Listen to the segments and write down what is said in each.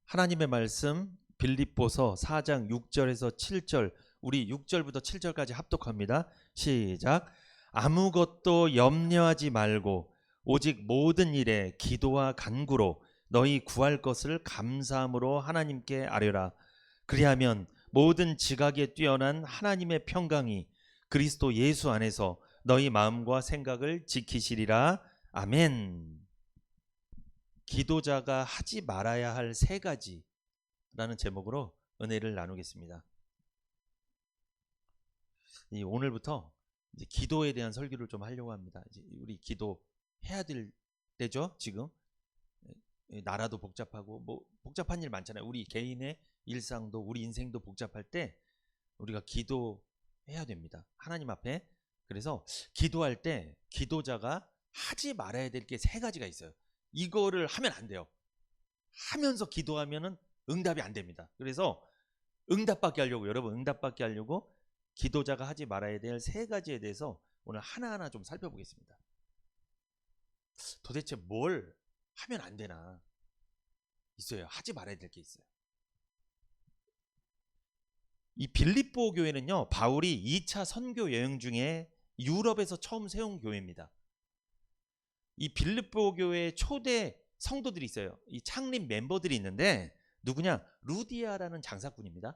하나님의 말씀 빌립보서 4장 6절에서 7절, 우리 6절부터 7절까지 합독합니다. 시작. 아무것도 염려하지 말고 오직 모든 일에 기도와 간구로 너희 구할 것을 감사함으로 하나님께 아뢰라. 그리하면 모든 지각에 뛰어난 하나님의 평강이 그리스도 예수 안에서 너희 마음과 생각을 지키시리라. 아멘. 기도자가 하지 말아야 할 세 가지라는 제목으로 은혜를 나누겠습니다. 오늘부터 이제 기도에 대한 설교를 좀 하려고 합니다. 이제 우리 기도해야 될 때죠. 지금 나라도 복잡하고 뭐 복잡한 일 많잖아요. 우리 개인의 일상도 우리 인생도 복잡할 때 우리가 기도해야 됩니다. 하나님 앞에. 그래서 기도할 때 기도자가 하지 말아야 될 게 세 가지가 있어요. 이거를 하면 안 돼요. 하면서 기도하면은 응답이 안 됩니다. 그래서 응답받게 하려고, 여러분 응답받게 하려고 기도자가 하지 말아야 될 세 가지에 대해서 오늘 하나하나 좀 살펴보겠습니다. 도대체 뭘 하면 안 되나? 있어요. 하지 말아야 될 게 있어요. 이 빌립보 교회는요, 바울이 2차 선교 여행 중에 유럽에서 처음 세운 교회입니다. 이 빌립보 교회의 초대 성도들이 있어요. 이 창립 멤버들이 있는데 누구냐? 루디아라는 장사꾼입니다.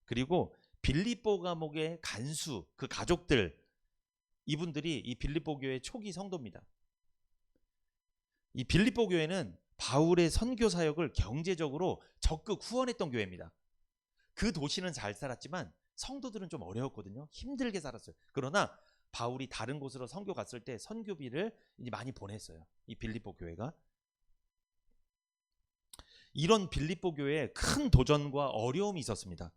그리고 빌립보 감옥의 간수, 그 가족들, 이분들이 이 빌립보 교회 초기 성도입니다. 이 빌립보 교회는 바울의 선교 사역을 경제적으로 적극 후원했던 교회입니다. 그 도시는 잘 살았지만 성도들은 좀 어려웠거든요. 힘들게 살았어요. 그러나 바울이 다른 곳으로 선교 갔을 때 선교비를 이제 많이 보냈어요. 이 빌립보 교회가. 이런 빌립보 교회에 큰 도전과 어려움이 있었습니다.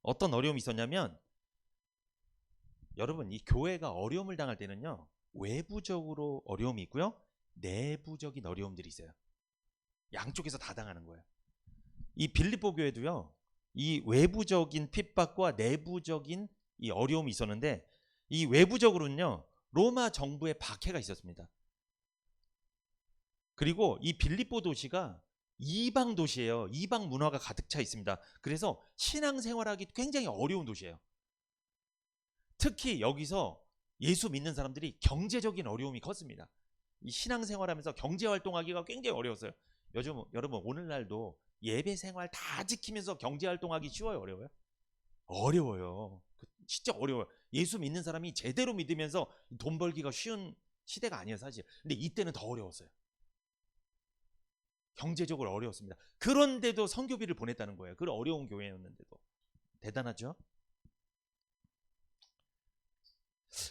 어떤 어려움이 있었냐면, 여러분 이 교회가 어려움을 당할 때는요, 외부적으로 어려움이 있고요, 내부적인 어려움들이 있어요. 양쪽에서 다 당하는 거예요. 이 빌립보 교회도요, 이 외부적인 핍박과 내부적인 이 어려움이 있었는데, 이 외부적으로는요, 로마 정부의 박해가 있었습니다. 그리고 이 빌립보 도시가 이방 도시예요. 이방 문화가 가득 차 있습니다. 그래서 신앙생활하기 굉장히 어려운 도시예요. 특히 여기서 예수 믿는 사람들이 경제적인 어려움이 컸습니다. 이 신앙생활하면서 경제활동하기가 굉장히 어려웠어요. 요즘 여러분 오늘날도 예배생활 다 지키면서 경제활동하기 쉬워요? 어려워요? 어려워요. 진짜 어려워요. 예수 믿는 사람이 제대로 믿으면서 돈 벌기가 쉬운 시대가 아니에요, 사실. 근데 이때는 더 어려웠어요. 경제적으로 어려웠습니다. 그런데도 선교비를 보냈다는 거예요. 그 어려운 교회였는데도. 대단하죠?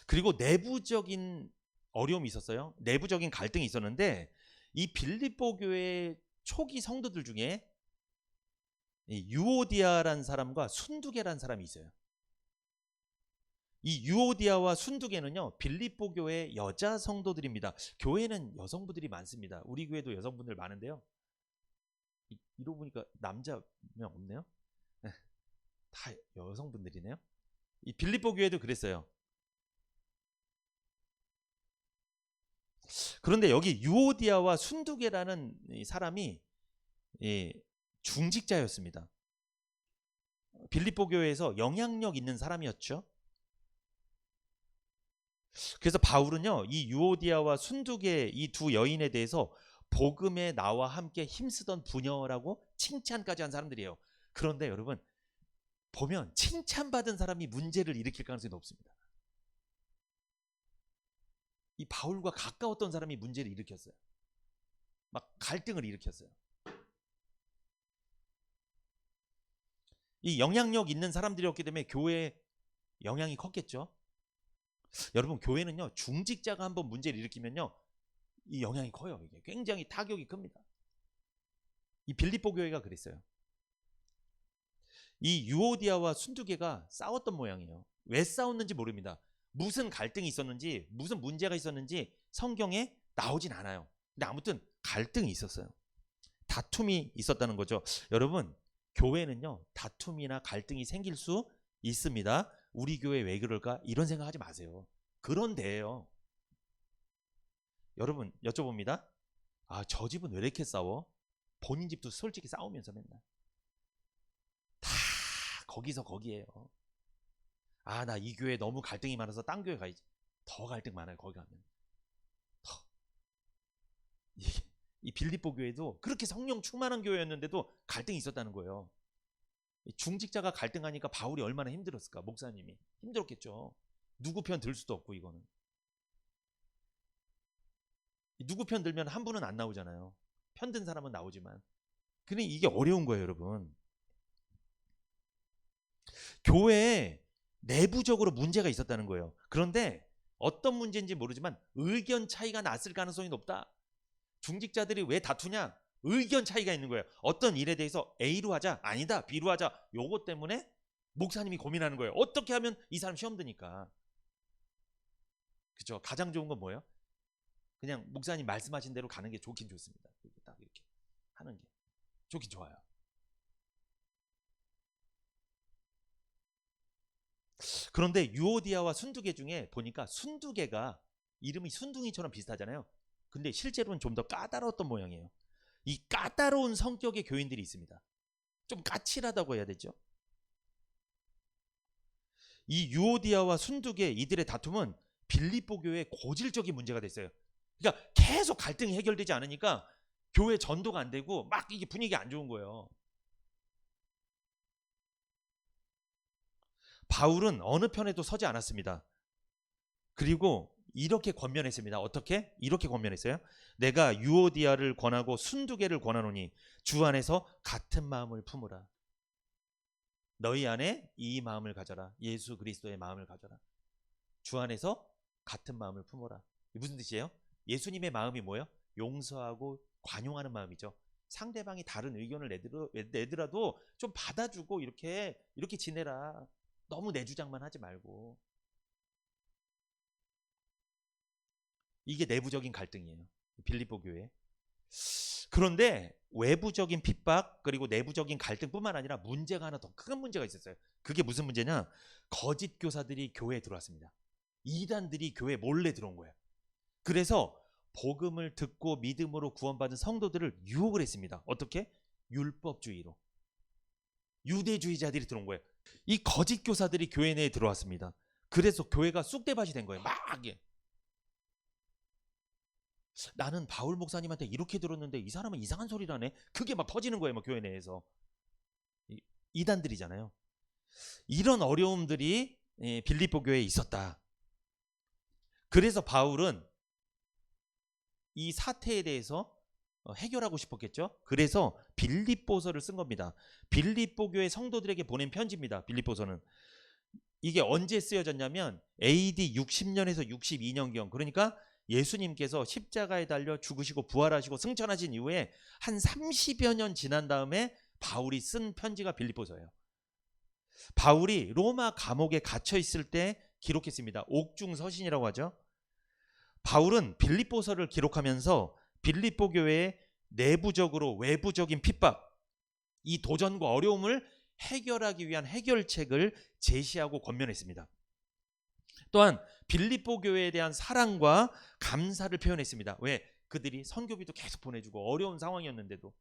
그리고 내부적인 어려움이 있었어요. 내부적인 갈등이 있었는데, 이 빌립보 교회 초기 성도들 중에 유오디아라는 사람과 순두계라는 사람이 있어요. 이 유오디아와 순두계는요, 빌립보 교회 여자 성도들입니다. 교회는 여성분들이 많습니다. 우리 교회도 여성분들 많은데요, 이러고 보니까 남자 명 없네요. 다 여성분들이네요. 이 빌립보 교회도 그랬어요. 그런데 여기 유오디아와 순두계라는 사람이 중직자였습니다. 빌립보 교회에서 영향력 있는 사람이었죠. 그래서 바울은요, 이 유오디아와 순두계 이 두 여인에 대해서 복음에 나와 함께 힘쓰던 부녀라고 칭찬까지 한 사람들이에요. 그런데 여러분 보면 칭찬받은 사람이 문제를 일으킬 가능성이 높습니다. 이 바울과 가까웠던 사람이 문제를 일으켰어요. 막 갈등을 일으켰어요. 이 영향력 있는 사람들이었기 때문에 교회에 영향이 컸겠죠. 여러분 교회는요, 중직자가 한번 문제를 일으키면요, 이 영향이 커요. 이게 굉장히 타격이 큽니다. 이 빌립보 교회가 그랬어요. 이 유오디아와 순두계가 싸웠던 모양이에요. 왜 싸웠는지 모릅니다. 무슨 갈등이 있었는지, 무슨 문제가 있었는지 성경에 나오진 않아요. 근데 아무튼 갈등이 있었어요. 다툼이 있었다는 거죠. 여러분 교회는요, 다툼이나 갈등이 생길 수 있습니다. 우리 교회 왜 그럴까? 이런 생각하지 마세요. 그런데요, 여러분 여쭤봅니다. 아, 저 집은 왜 이렇게 싸워? 본인 집도 솔직히 싸우면서 맨날 다 거기서 거기에요. 아, 나 이 교회 너무 갈등이 많아서 딴 교회 가야지. 더 갈등 많아요. 거기 가면 더. 이 빌립보 교회도 그렇게 성령 충만한 교회였는데도 갈등이 있었다는 거예요. 중직자가 갈등하니까 바울이 얼마나 힘들었을까. 목사님이 힘들었겠죠. 누구 편 들 수도 없고. 이거는 누구 편 들면 한 분은 안 나오잖아요. 편든 사람은 나오지만. 근데 이게 어려운 거예요, 여러분. 교회에 내부적으로 문제가 있었다는 거예요. 그런데 어떤 문제인지 모르지만 의견 차이가 났을 가능성이 높다. 중직자들이 왜 다투냐? 의견 차이가 있는 거예요. 어떤 일에 대해서 A로 하자, 아니다, B로 하자. 요것 때문에 목사님이 고민하는 거예요. 어떻게 하면 이 사람 시험 드니까. 그죠? 가장 좋은 건 뭐예요? 그냥 목사님 말씀하신 대로 가는 게 좋긴 좋습니다. 딱 이렇게 하는 게 좋긴 좋아요. 그런데 유오디아와 순두개 중에 보니까 순두개가 이름이 순둥이처럼 비슷하잖아요. 근데 실제로는 좀 더 까다로웠던 모양이에요. 이 까다로운 성격의 교인들이 있습니다. 좀 까칠하다고 해야 되죠. 이 유오디아와 순두개 이들의 다툼은 빌립보 교회의 고질적인 문제가 됐어요. 그러니까 계속 갈등이 해결되지 않으니까 교회 전도가 안 되고 막 이게 분위기 안 좋은 거예요. 바울은 어느 편에도 서지 않았습니다. 그리고 이렇게 권면했습니다. 어떻게? 이렇게 권면했어요. 내가 유오디아를 권하고 순두개를 권하노니 주 안에서 같은 마음을 품으라. 너희 안에 이 마음을 가져라. 예수 그리스도의 마음을 가져라. 주 안에서 같은 마음을 품어라. 무슨 뜻이에요? 예수님의 마음이 뭐예요? 용서하고 관용하는 마음이죠. 상대방이 다른 의견을 내더라도 좀 받아주고 이렇게 지내라. 너무 내 주장만 하지 말고. 이게 내부적인 갈등이에요. 빌립보 교회. 그런데 외부적인 핍박 그리고 내부적인 갈등뿐만 아니라 문제가 하나 더 큰 문제가 있었어요. 그게 무슨 문제냐? 거짓 교사들이 교회에 들어왔습니다. 이단들이 교회에 몰래 들어온 거예요. 그래서 복음을 듣고 믿음으로 구원받은 성도들을 유혹을 했습니다. 어떻게? 율법주의로. 유대주의자들이 들어온 거예요. 이 거짓 교사들이 교회 내에 들어왔습니다. 그래서 교회가 쑥대밭이 된 거예요. 막 나는 바울 목사님한테 이렇게 들었는데 이 사람은 이상한 소리를 하네. 그게 막 퍼지는 거예요. 막 교회 내에서. 이단들이잖아요. 이런 어려움들이 빌립보 교회에 있었다. 그래서 바울은 이 사태에 대해서 해결하고 싶었겠죠. 그래서 빌립보서를 쓴 겁니다. 빌립보 교회 성도들에게 보낸 편지입니다. 빌립보서는. 이게 언제 쓰여졌냐면 AD 60년에서 62년경. 그러니까 예수님께서 십자가에 달려 죽으시고 부활하시고 승천하신 이후에 한 30여 년 지난 다음에 바울이 쓴 편지가 빌립보서예요. 바울이 로마 감옥에 갇혀 있을 때 기록했습니다. 옥중서신이라고 하죠. 바울은 빌립보서를 기록하면서 빌립보 교회의 내부적으로 외부적인 핍박, 이 도전과 어려움을 해결하기 위한 해결책을 제시하고 권면했습니다. 또한 빌립보 교회에 대한 사랑과 감사를 표현했습니다. 왜? 그들이 선교비도 계속 보내주고 어려운 상황이었는데도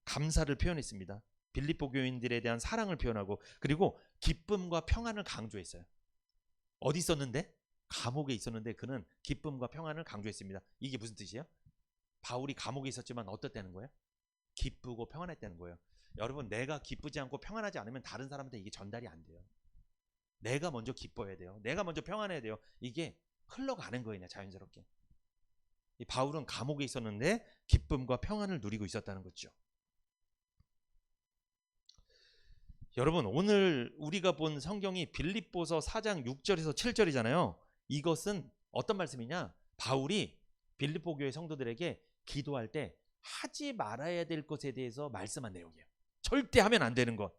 감사를 표현했습니다. 빌립보 교인들에 대한 사랑을 표현하고 그리고 기쁨과 평안을 강조했어요. 어디 있었는데? 감옥에 있었는데 그는 기쁨과 평안을 강조했습니다. 이게 무슨 뜻이에요? 바울이 감옥에 있었지만 어떻다는 거예요? 기쁘고 평안했다는 거예요. 여러분, 내가 기쁘지 않고 평안하지 않으면 다른 사람한테 이게 전달이 안 돼요. 내가 먼저 기뻐해야 돼요. 내가 먼저 평안해야 돼요. 이게 흘러가는 거예요, 자연스럽게. 이 바울은 감옥에 있었는데 기쁨과 평안을 누리고 있었다는 거죠. 여러분, 오늘 우리가 본 성경이 빌립보서 4장 6절에서 7절이잖아요. 이것은 어떤 말씀이냐? 바울이 빌립보 교회 성도들에게 기도할 때 하지 말아야 될 것에 대해서 말씀한 내용이에요. 절대 하면 안 되는 것.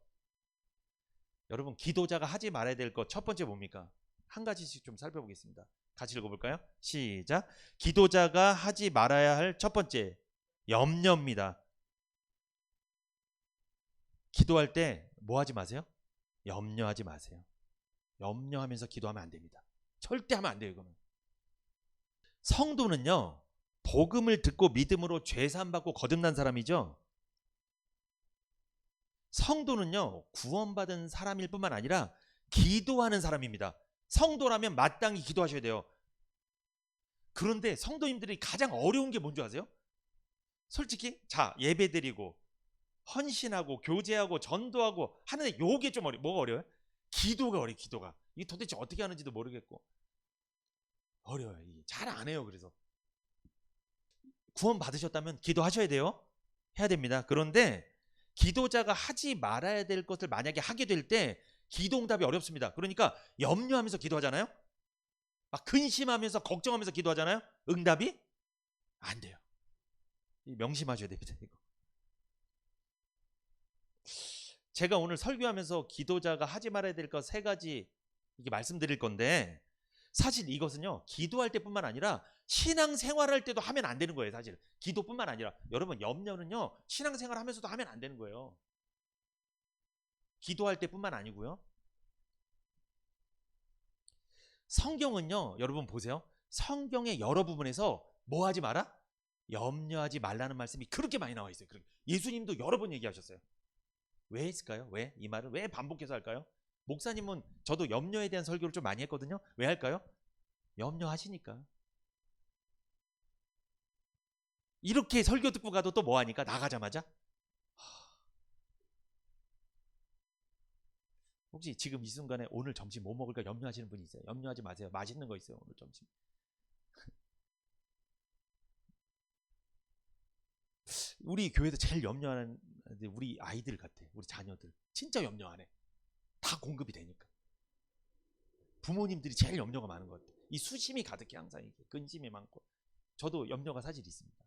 여러분, 기도자가 하지 말아야 될 것 첫 번째 뭡니까? 한 가지씩 좀 살펴보겠습니다. 같이 읽어볼까요? 시작. 기도자가 하지 말아야 할 첫 번째, 염려입니다. 기도할 때 뭐 하지 마세요? 염려하지 마세요. 염려하면서 기도하면 안 됩니다. 절대 하면 안 돼요. 이거는. 성도는요, 복음을 듣고 믿음으로 죄 사함 받고 거듭난 사람이죠. 성도는요, 구원받은 사람일 뿐만 아니라 기도하는 사람입니다. 성도라면 마땅히 기도하셔야 돼요. 그런데 성도님들이 가장 어려운 게 뭔지 아세요? 솔직히 예배드리고 헌신하고 교제하고 전도하고 하는데 요게 좀 뭐가 어려워요? 기도가 어려워요. 기도가 이게 도대체 어떻게 하는지도 모르겠고 어려워요. 이게 잘 안 해요. 그래서 구원 받으셨다면 기도하셔야 돼요. 해야 됩니다. 그런데 기도자가 하지 말아야 될 것을 만약에 하게 될 때 기도응답이 어렵습니다. 그러니까 염려하면서 기도하잖아요. 막 근심하면서 걱정하면서 기도하잖아요. 응답이 안 돼요. 명심하셔야 됩니다. 이거. 제가 오늘 설교하면서 기도자가 하지 말아야 될 것 3가지 이게 말씀드릴 건데, 사실 이것은요 기도할 때뿐만 아니라 신앙생활할 때도 하면 안 되는 거예요. 사실 기도뿐만 아니라 여러분, 염려는요 신앙생활 하면서도 하면 안 되는 거예요. 기도할 때뿐만 아니고요. 성경은요, 여러분 보세요. 성경의 여러 부분에서 뭐 하지 마라? 염려하지 말라는 말씀이 그렇게 많이 나와 있어요. 예수님도 여러 번 얘기하셨어요. 왜 했을까요? 왜? 이 말을 왜 반복해서 할까요? 목사님은 저도 염려에 대한 설교를 좀 많이 했거든요. 왜 할까요? 염려하시니까. 이렇게 설교 듣고 가도 또 뭐 하니까 나가자마자 혹시 지금 이 순간에 오늘 점심 뭐 먹을까 염려하시는 분이 있어요? 염려하지 마세요. 맛있는 거 있어요. 오늘 점심. 우리 교회에서 제일 염려하는 우리 아이들 같아. 우리 자녀들 진짜 염려 안 해. 다 공급이 되니까. 부모님들이 제일 염려가 많은 것 같아. 이 수심이 가득해. 항상 이게 근심이 많고. 저도 염려가 사실 있습니다.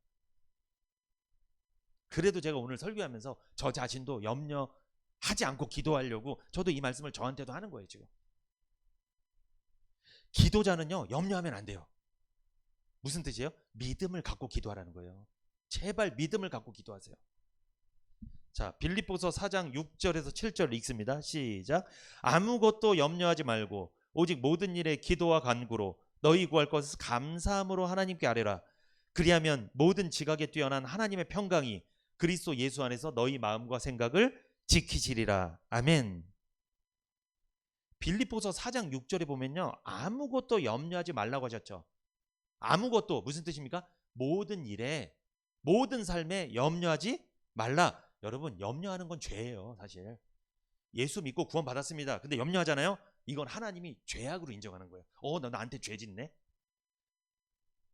그래도 제가 오늘 설교하면서 저 자신도 염려하지 않고 기도하려고 저도 이 말씀을 저한테도 하는 거예요. 지금 기도자는요 염려하면 안 돼요. 무슨 뜻이에요? 믿음을 갖고 기도하라는 거예요. 제발 믿음을 갖고 기도하세요. 자, 빌립보서 4장 6절에서 7절 읽습니다. 시작. 아무것도 염려하지 말고 오직 모든 일에 기도와 간구로 너희 구할 것을 감사함으로 하나님께 아뢰라. 그리하면 모든 지각에 뛰어난 하나님의 평강이 그리스도 예수 안에서 너희 마음과 생각을 지키시리라. 아멘. 빌립보서 4장 6절에 보면요, 아무것도 염려하지 말라고 하셨죠. 아무것도 무슨 뜻입니까? 모든 일에, 모든 삶에 염려하지 말라. 여러분, 염려하는 건 죄예요. 사실 예수 믿고 구원 받았습니다. 근데 염려하잖아요. 이건 하나님이 죄악으로 인정하는 거예요. 너 나한테 죄 짓네.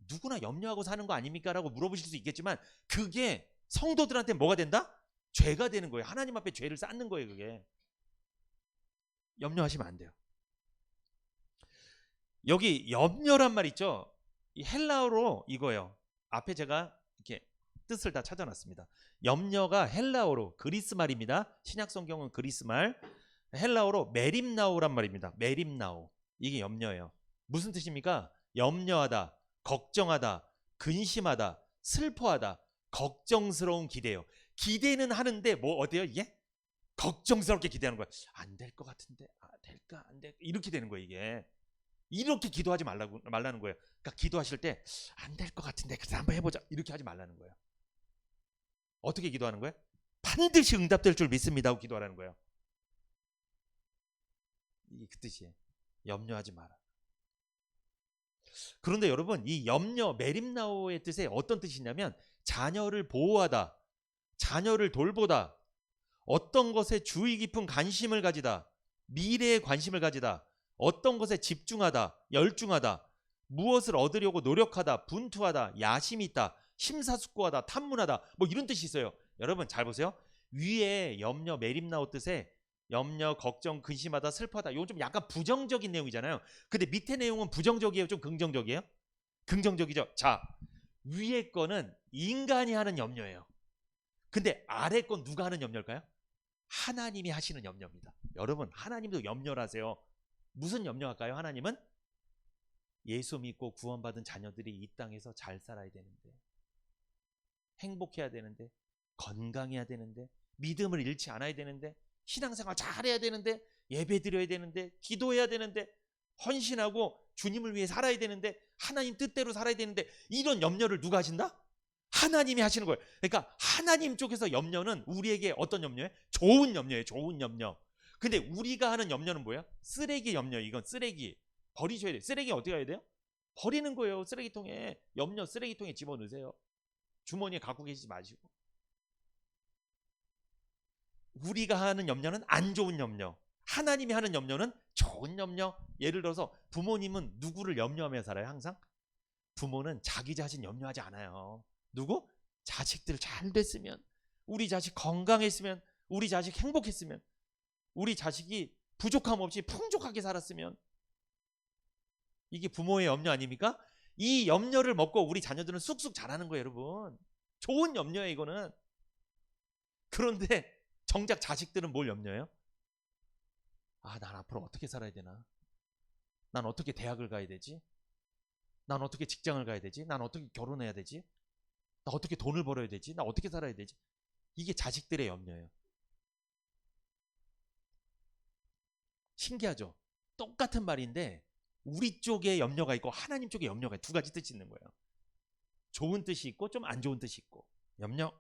누구나 염려하고 사는 거 아닙니까? 라고 물어보실 수 있겠지만 그게 성도들한테 뭐가 된다? 죄가 되는 거예요. 하나님 앞에 죄를 쌓는 거예요. 그게 염려하시면 안 돼요. 여기 염려란 말 있죠. 이 헬라어로 이거예요. 앞에 제가 이렇게 뜻을 다 찾아놨습니다. 염려가 헬라어로 그리스 말입니다. 신약 성경은 그리스 말. 헬라어로 메림나오란 말입니다. 메림나오. 이게 염려예요. 무슨 뜻입니까? 염려하다, 걱정하다, 근심하다, 슬퍼하다, 걱정스러운 기대요. 기대는 하는데 뭐 어때요? 이게 걱정스럽게 기대하는 거야. 안 될 것 같은데, 될까 안 될까 이렇게 되는 거예요. 이게 이렇게 기도하지 말라는 거예요. 그러니까 기도하실 때 안 될 것 같은데 그래서 한번 해보자 이렇게 하지 말라는 거예요. 어떻게 기도하는 거예요? 반드시 응답될 줄 믿습니다 하고 기도하라는 거예요. 이게 그 뜻이에요. 염려하지 마라. 그런데 여러분, 이 염려, 메림나오의 뜻에 어떤 뜻이냐면 자녀를 보호하다, 자녀를 돌보다, 어떤 것에 주의 깊은 관심을 가지다, 미래에 관심을 가지다, 어떤 것에 집중하다, 열중하다, 무엇을 얻으려고 노력하다, 분투하다, 야심이 있다, 심사숙고하다, 탐문하다, 뭐 이런 뜻이 있어요. 여러분 잘 보세요. 위에 염려, 메림나오 뜻에 염려, 걱정, 근심하다, 슬퍼하다, 이건 좀 약간 부정적인 내용이잖아요. 근데 밑에 내용은 부정적이에요? 좀 긍정적이에요? 긍정적이죠. 자, 위에 거는 인간이 하는 염려예요. 근데 아래 건 누가 하는 염려일까요? 하나님이 하시는 염려입니다. 여러분, 하나님도 염려를 하세요. 무슨 염려할까요? 하나님은 예수 믿고 구원받은 자녀들이 이 땅에서 잘 살아야 되는데, 행복해야 되는데, 건강해야 되는데, 믿음을 잃지 않아야 되는데, 신앙생활 잘해야 되는데, 예배 드려야 되는데, 기도해야 되는데, 헌신하고 주님을 위해 살아야 되는데, 하나님 뜻대로 살아야 되는데, 이런 염려를 누가 하신다? 하나님이 하시는 거예요. 그러니까 하나님 쪽에서 염려는 우리에게 어떤 염려예요? 좋은 염려예요. 좋은 염려. 근데 우리가 하는 염려는 뭐야? 쓰레기 염려. 이건 쓰레기. 버리셔야 돼요. 쓰레기 어떻게 해야 돼요? 버리는 거예요. 쓰레기통에. 염려 쓰레기통에 집어넣으세요. 주머니에 갖고 계시지 마시고. 우리가 하는 염려는 안 좋은 염려. 하나님이 하는 염려는 좋은 염려. 예를 들어서 부모님은 누구를 염려하며 살아요? 항상? 부모는 자기 자신 염려하지 않아요. 누구? 자식들 잘 됐으면, 우리 자식 건강했으면, 우리 자식 행복했으면, 우리 자식이 부족함 없이 풍족하게 살았으면. 이게 부모의 염려 아닙니까? 이 염려를 먹고 우리 자녀들은 쑥쑥 자라는 거예요, 여러분. 좋은 염려예요, 이거는. 그런데 정작 자식들은 뭘 염려해요? 아, 난 앞으로 어떻게 살아야 되나? 난 어떻게 대학을 가야 되지? 난 어떻게 직장을 가야 되지? 난 어떻게 결혼해야 되지? 나 어떻게 돈을 벌어야 되지? 나 어떻게 살아야 되지? 이게 자식들의 염려예요. 신기하죠? 똑같은 말인데 우리 쪽에 염려가 있고 하나님 쪽에 염려가 두 가지 뜻이 있는 거예요. 좋은 뜻이 있고 좀 안 좋은 뜻이 있고. 염려.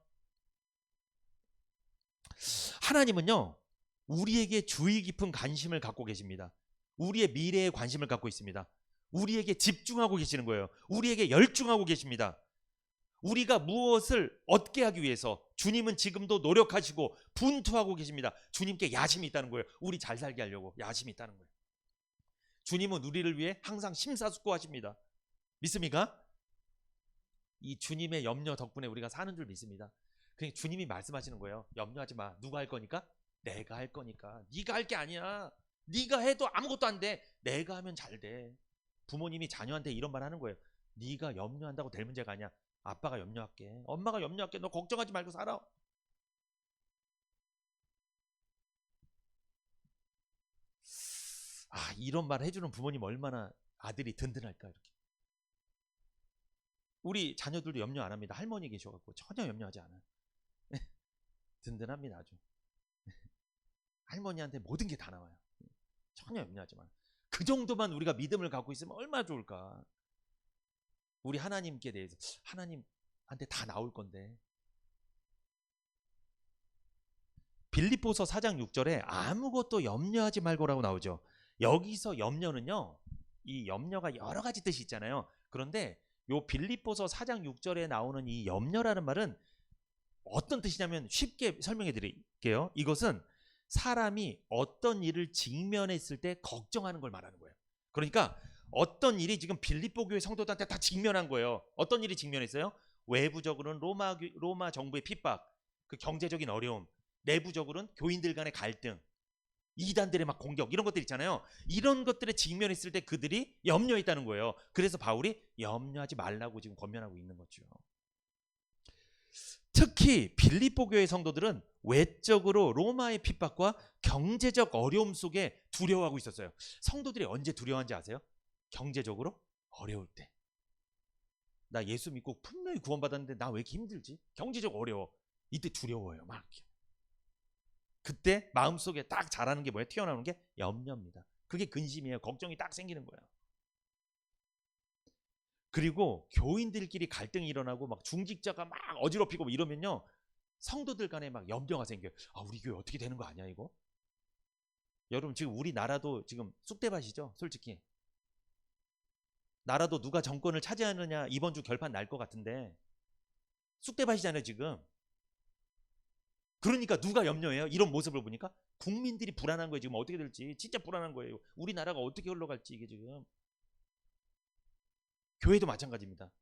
하나님은요, 우리에게 주의 깊은 관심을 갖고 계십니다. 우리의 미래에 관심을 갖고 있습니다. 우리에게 집중하고 계시는 거예요. 우리에게 열중하고 계십니다. 우리가 무엇을 얻게 하기 위해서 주님은 지금도 노력하시고 분투하고 계십니다. 주님께 야심이 있다는 거예요. 우리 잘 살게 하려고 야심이 있다는 거예요. 주님은 우리를 위해 항상 심사숙고하십니다. 믿습니까? 이 주님의 염려 덕분에 우리가 사는 줄 믿습니다. 그러니까 주님이 말씀하시는 거예요. 염려하지 마. 누가 할 거니까? 내가 할 거니까. 네가 할 게 아니야. 네가 해도 아무것도 안 돼. 내가 하면 잘 돼. 부모님이 자녀한테 이런 말 하는 거예요. 네가 염려한다고 될 문제가 아니야. 아빠가 염려할게. 엄마가 염려할게. 너 걱정하지 말고 살아. 아, 이런 말 해주는 부모님 얼마나 아들이 든든할까. 이렇게. 우리 자녀들도 염려 안 합니다. 할머니 계셔갖고 전혀 염려하지 않아요. 든든합니다. 아주. 할머니한테 모든 게 다 나와요. 전혀 염려하지 마요. 그 정도만 우리가 믿음을 갖고 있으면 얼마나 좋을까. 우리 하나님께 대해서 하나님한테 다 나올 건데. 빌립보서 4장 6절에 아무것도 염려하지 말고라고 나오죠. 여기서 염려는요, 이 염려가 여러 가지 뜻이 있잖아요. 그런데 요 빌립보서 4장 6절에 나오는 이 염려라는 말은 어떤 뜻이냐면 쉽게 설명해 드릴게요. 이것은 사람이 어떤 일을 직면했을 때 걱정하는 걸 말하는 거예요. 그러니까 어떤 일이 지금 빌립보 교회 성도들한테 다 직면한 거예요. 어떤 일이 직면했어요? 외부적으로는 로마 정부의 핍박, 그 경제적인 어려움, 내부적으로는 교인들 간의 갈등, 이단들의 막 공격, 이런 것들 있잖아요. 이런 것들에 직면했을 때 그들이 염려했다는 거예요. 그래서 바울이 염려하지 말라고 지금 권면하고 있는 거죠. 특히 빌립보 교회 성도들은 외적으로 로마의 핍박과 경제적 어려움 속에 두려워하고 있었어요. 성도들이 언제 두려워한지 아세요? 경제적으로 어려울 때. 나 예수 믿고 분명히 구원받았는데 나 왜 이렇게 힘들지? 경제적 어려워. 이때 두려워요. 막. 그때 마음속에 딱 자라는 게 뭐예요? 튀어나오는 게 염려입니다. 그게 근심이에요. 걱정이 딱 생기는 거예요. 그리고 교인들끼리 갈등이 일어나고 막 중직자가 막 어지럽히고 이러면요, 성도들 간에 막 염려가 생겨요. 아, 우리 교회 어떻게 되는 거 아니야 이거? 여러분 지금 우리나라도 지금 쑥대밭이죠. 솔직히 나라도 누가 정권을 차지하느냐 이번 주 결판 날 것 같은데 쑥대밭이잖아요 지금. 그러니까 누가 염려해요? 이런 모습을 보니까 국민들이 불안한 거예요. 지금 어떻게 될지 진짜 불안한 거예요. 우리나라가 어떻게 흘러갈지 이게 지금. 교회도 마찬가지입니다.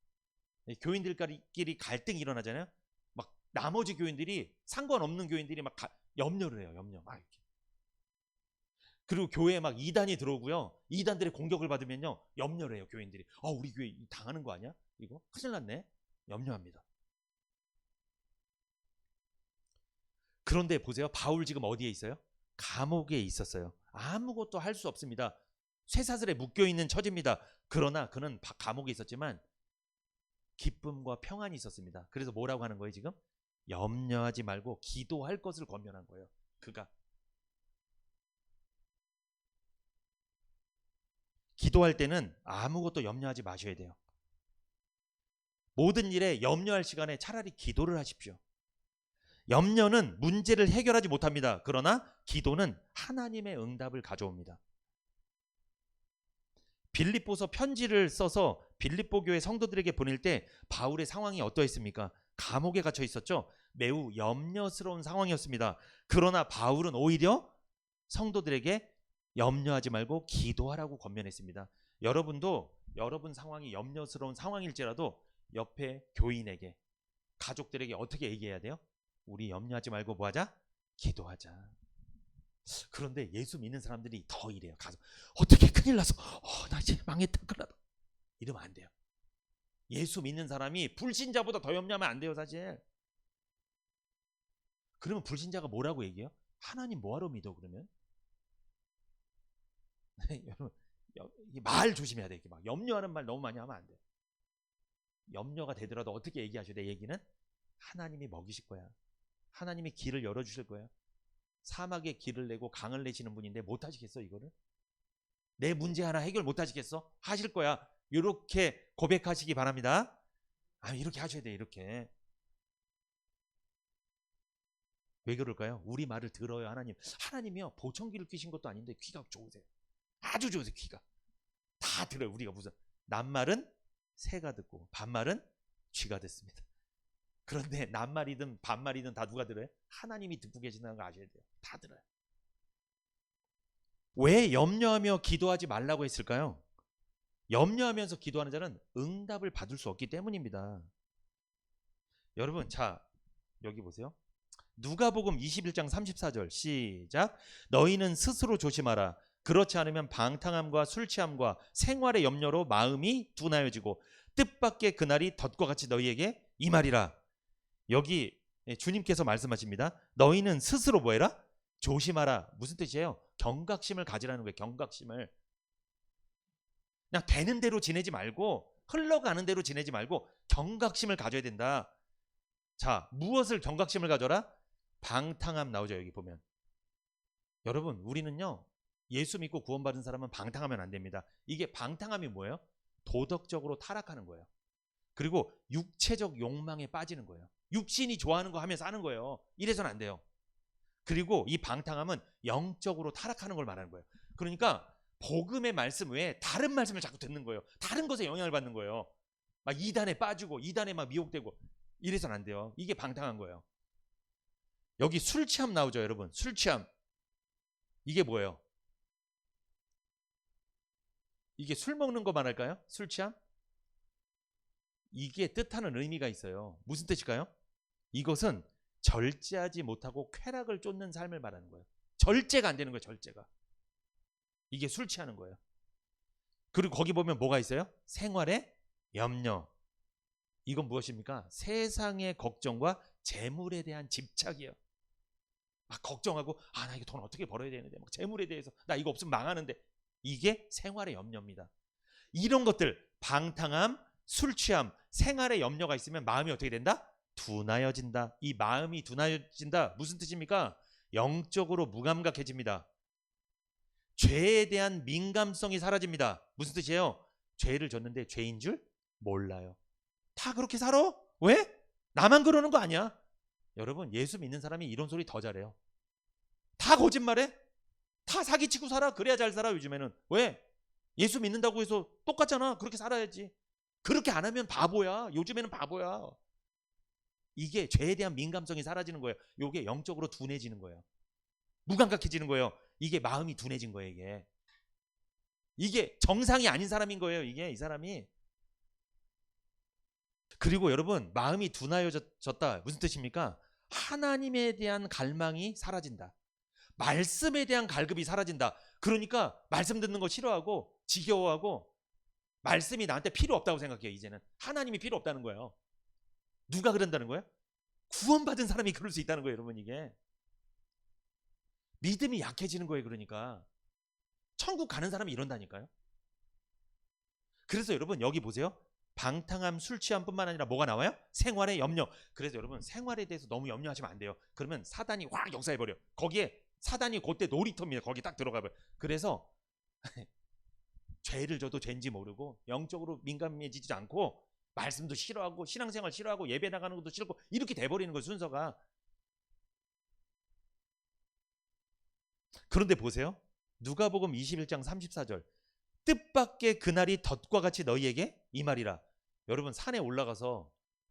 교인들끼리 갈등이 일어나잖아요. 막 나머지 교인들이, 상관없는 교인들이 막 염려를 해요. 염려 막 이렇게. 그리고 교회에 막 이단이 들어오고요. 이단들의 공격을 받으면요, 염려를 해요. 교인들이. 아, 우리 교회 당하는 거 아니야? 이거 큰일 났네. 염려합니다. 그런데 보세요. 바울 지금 어디에 있어요? 감옥에 있었어요. 아무것도 할 수 없습니다. 쇠사슬에 묶여있는 처지입니다. 그러나 그는 감옥에 있었지만 기쁨과 평안이 있었습니다. 그래서 뭐라고 하는 거예요 지금? 염려하지 말고 기도할 것을 권면한 거예요. 그가. 기도할 때는 아무것도 염려하지 마셔야 돼요. 모든 일에 염려할 시간에 차라리 기도를 하십시오. 염려는 문제를 해결하지 못합니다. 그러나 기도는 하나님의 응답을 가져옵니다. 빌립보서 편지를 써서 빌립보 교회 성도들에게 보낼 때 바울의 상황이 어떠했습니까? 감옥에 갇혀 있었죠. 매우 염려스러운 상황이었습니다. 그러나 바울은 오히려 성도들에게 염려하지 말고 기도하라고 권면했습니다. 여러분도 여러분 상황이 염려스러운 상황일지라도 옆에 교인에게, 가족들에게 어떻게 얘기해야 돼요? 우리 염려하지 말고 뭐하자? 기도하자. 그런데 예수 믿는 사람들이 더 이래요. 가서 어떻게 큰일 나서 나 이제 망했다, 큰일 났다, 이러면 안 돼요. 예수 믿는 사람이 불신자보다 더 염려하면 안 돼요, 사실. 그러면 불신자가 뭐라고 얘기해요? 하나님 뭐하러 믿어 그러면? 여러분, 말 조심해야 돼. 이렇게 막 염려하는 말 너무 많이 하면 안 돼. 염려가 되더라도 어떻게 얘기하셔야 돼? 얘기는 하나님이 먹이실 거야. 하나님이 길을 열어주실 거야. 사막에 길을 내고 강을 내시는 분인데 못 하시겠어 이거를? 내 문제 하나 해결 못 하시겠어? 하실 거야. 이렇게 고백하시기 바랍니다. 이렇게 하셔야 돼. 이렇게. 왜 그럴까요? 우리 말을 들어요. 하나님이요 보청기를 끼신 것도 아닌데 귀가 좋으세요. 아주 좋으세요. 귀가 다 들어요. 우리가 무슨 낱말은 새가 듣고 반말은 쥐가 듣습니다. 그런데 낱말이든 반말이든 다 누가 들어요? 하나님이 듣고 계신다는 거 아셔야 돼요. 다 들어요. 왜 염려하며 기도하지 말라고 했을까요? 염려하면서 기도하는 자는 응답을 받을 수 없기 때문입니다. 여러분, 자 여기 보세요. 누가복음 21장 34절 시작. 너희는 스스로 조심하라. 그렇지 않으면 방탕함과 술취함과 생활의 염려로 마음이 둔하여지고 뜻밖의 그날이 덫과 같이 너희에게 임하리라. 여기 주님께서 말씀하십니다. 너희는 스스로 뭐해라? 조심하라. 무슨 뜻이에요? 경각심을 가지라는 거예요. 경각심을. 그냥 되는 대로 지내지 말고, 흘러가는 대로 지내지 말고 경각심을 가져야 된다. 자, 무엇을 경각심을 가져라? 방탕함 나오죠. 여기 보면. 여러분, 우리는요 예수 믿고 구원받은 사람은 방탕하면 안 됩니다. 이게 방탕함이 뭐예요? 도덕적으로 타락하는 거예요. 그리고 육체적 욕망에 빠지는 거예요. 육신이 좋아하는 거 하면서 하는 거예요. 이래서는 안 돼요. 그리고 이 방탕함은 영적으로 타락하는 걸 말하는 거예요. 그러니까 복음의 말씀 외에 다른 말씀을 자꾸 듣는 거예요. 다른 것에 영향을 받는 거예요. 막 이단에 빠지고 이단에 막 미혹되고 이래서는 안 돼요. 이게 방탕한 거예요. 여기 술 취함 나오죠, 여러분. 술 취함. 이게 뭐예요? 이게 술 먹는 거 말할까요? 술 취함? 이게 뜻하는 의미가 있어요. 무슨 뜻일까요? 이것은 절제하지 못하고 쾌락을 쫓는 삶을 말하는 거예요. 절제가 안 되는 거예요. 절제가. 이게 술 취하는 거예요. 그리고 거기 보면 뭐가 있어요? 생활의 염려. 이건 무엇입니까? 세상의 걱정과 재물에 대한 집착이에요. 막 걱정하고 나 이거 돈 어떻게 벌어야 되는데 막 재물에 대해서 나 이거 없으면 망하는데, 이게 생활의 염려입니다. 이런 것들, 방탕함, 술 취함, 생활의 염려가 있으면 마음이 어떻게 된다? 둔하여진다. 이 마음이 둔하여진다. 무슨 뜻입니까? 영적으로 무감각해집니다. 죄에 대한 민감성이 사라집니다. 무슨 뜻이에요? 죄를 졌는데 죄인 줄 몰라요. 다 그렇게 살아? 왜? 나만 그러는 거 아니야? 여러분, 예수 믿는 사람이 이런 소리 더 잘해요. 다 거짓말해? 다 사기치고 살아? 그래야 잘 살아 요즘에는. 왜? 예수 믿는다고 해서 똑같잖아. 그렇게 살아야지. 그렇게 안 하면 바보야. 요즘에는 바보야. 이게 죄에 대한 민감성이 사라지는 거예요. 이게 영적으로 둔해지는 거예요. 무감각해지는 거예요. 이게 마음이 둔해진 거예요. 이게 정상이 아닌 사람인 거예요. 이 사람이. 그리고 여러분, 마음이 둔하여졌다. 무슨 뜻입니까? 하나님에 대한 갈망이 사라진다. 말씀에 대한 갈급이 사라진다. 그러니까 말씀 듣는 거 싫어하고 지겨워하고 말씀이 나한테 필요 없다고 생각해요. 이제는 하나님이 필요 없다는 거예요. 누가 그런다는 거예요? 구원받은 사람이 그럴 수 있다는 거예요. 여러분, 이게 믿음이 약해지는 거예요. 그러니까 천국 가는 사람이 이런다니까요. 그래서 여러분, 여기 보세요. 방탕함, 술 취함뿐만 아니라 뭐가 나와요? 생활의 염려. 그래서 여러분, 생활에 대해서 너무 염려하시면 안 돼요. 그러면 사단이 확 역사해버려. 거기에 사단이 그때 놀이터입니다. 거기 딱 들어가버려. 그래서 죄를 져도 죄인지 모르고 영적으로 민감해지지 않고 말씀도 싫어하고 신앙생활 싫어하고 예배 나가는 것도 싫고 이렇게 돼버리는 거예요, 순서가. 그런데 보세요. 누가복음 21장 34절. 뜻밖의 그날이 덫과 같이 너희에게 이 말이라. 여러분, 산에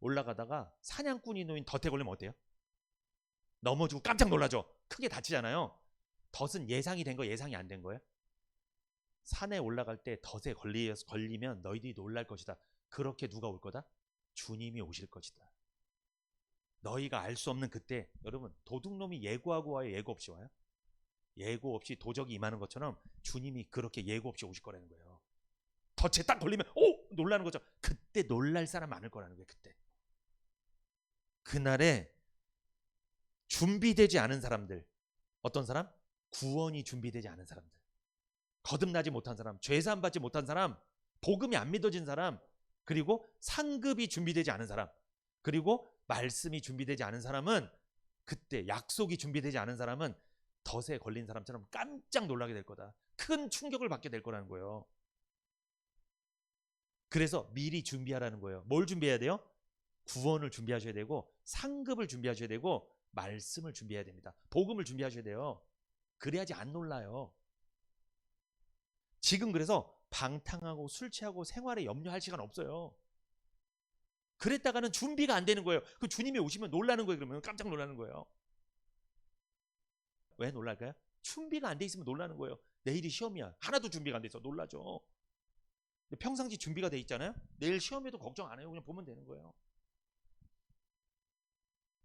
올라가다가 사냥꾼이 놓인 덫에 걸리면 어때요? 넘어지고 깜짝 놀라죠. 크게 다치잖아요. 덫은 예상이 된 거, 예상이 안 된 거예요? 산에 올라갈 때 덫에 걸리면 너희들이 놀랄 것이다. 그렇게 누가 올 거다? 주님이 오실 것이다. 너희가 알 수 없는 그때. 여러분, 도둑놈이 예고하고 와요, 예고 없이 와요? 예고 없이 도적이 임하는 것처럼 주님이 그렇게 예고 없이 오실 거라는 거예요. 덫에 딱 걸리면 오! 놀라는 거죠. 그때 놀랄 사람 많을 거라는 거예요. 그때. 그날에 준비되지 않은 사람들. 어떤 사람? 구원이 준비되지 않은 사람들. 거듭나지 못한 사람, 죄사함 받지 못한 사람, 복음이 안 믿어진 사람, 그리고 상급이 준비되지 않은 사람, 그리고 말씀이 준비되지 않은 사람은, 그때 약속이 준비되지 않은 사람은 덫에 걸린 사람처럼 깜짝 놀라게 될 거다. 큰 충격을 받게 될 거라는 거예요. 그래서 미리 준비하라는 거예요. 뭘 준비해야 돼요? 구원을 준비하셔야 되고, 상급을 준비하셔야 되고, 말씀을 준비해야 됩니다. 복음을 준비하셔야 돼요. 그래야지 안 놀라요. 지금 그래서 방탕하고 술 취하고 생활에 염려할 시간 없어요. 그랬다가는 준비가 안 되는 거예요. 그 주님이 오시면 놀라는 거예요. 그러면 깜짝 놀라는 거예요. 왜 놀랄까요? 준비가 안 돼 있으면 놀라는 거예요. 내일이 시험이야. 하나도 준비가 안 돼 있어. 놀라죠. 평상시 준비가 돼 있잖아요. 내일 시험에도 걱정 안 해요. 그냥 보면 되는 거예요.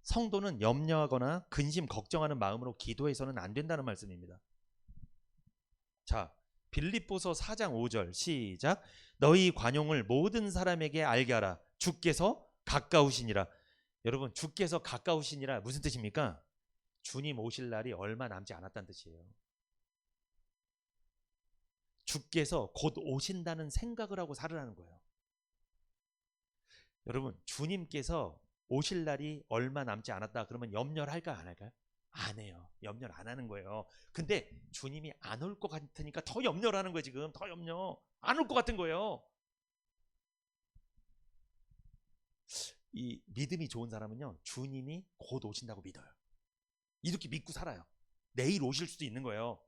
성도는 염려하거나 근심 걱정하는 마음으로 기도해서는 안 된다는 말씀입니다. 자, 빌립보서 4장 5절 시작. 너희 관용을 모든 사람에게 알게 하라. 주께서 가까우시니라. 여러분, 주께서 가까우시니라 무슨 뜻입니까? 주님 오실 날이 얼마 남지 않았다는 뜻이에요. 주께서 곧 오신다는 생각을 하고 살으라는 거예요. 여러분, 주님께서 오실 날이 얼마 남지 않았다 그러면 염려를 할까요, 안 할까요? 안 해요. 염려를 안 하는 거예요. 근데 주님이 안 올 것 같으니까 더 염려를 하는 거예요. 지금 더 염려. 안 올 것 같은 거예요. 이 믿음이 좋은 사람은요, 주님이 곧 오신다고 믿어요. 이렇게 믿고 살아요. 내일 오실 수도 있는 거예요.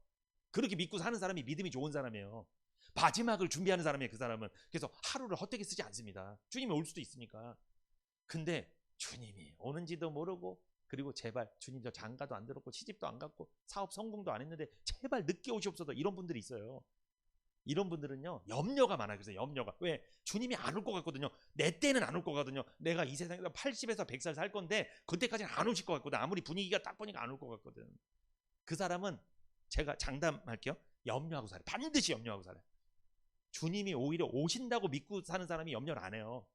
그렇게 믿고 사는 사람이 믿음이 좋은 사람이에요. 마지막을 준비하는 사람이에요, 그 사람은. 그래서 하루를 헛되게 쓰지 않습니다. 주님이 올 수도 있으니까. 근데 주님이 오는지도 모르고, 그리고 제발 주님 저 장가도 안 들었고 시집도 안 갔고 사업 성공도 안 했는데 제발 늦게 오시옵소서, 이런 분들이 있어요. 이런 분들은요, 염려가 많아요. 그래서 염려가. 왜? 주님이 안 올 것 같거든요. 내 때는 안 올 것 같거든요. 내가 이 세상에서 80에서 100살 살 건데 그때까지는 안 오실 것 같거든. 아무리 분위기가 딱 보니까 안 올 것 같거든. 그 사람은 제가 장담할게요. 염려하고 살아요. 반드시 염려하고 살아요. 주님이 오히려 오신다고 믿고 사는 사람이 염려를 안 해요.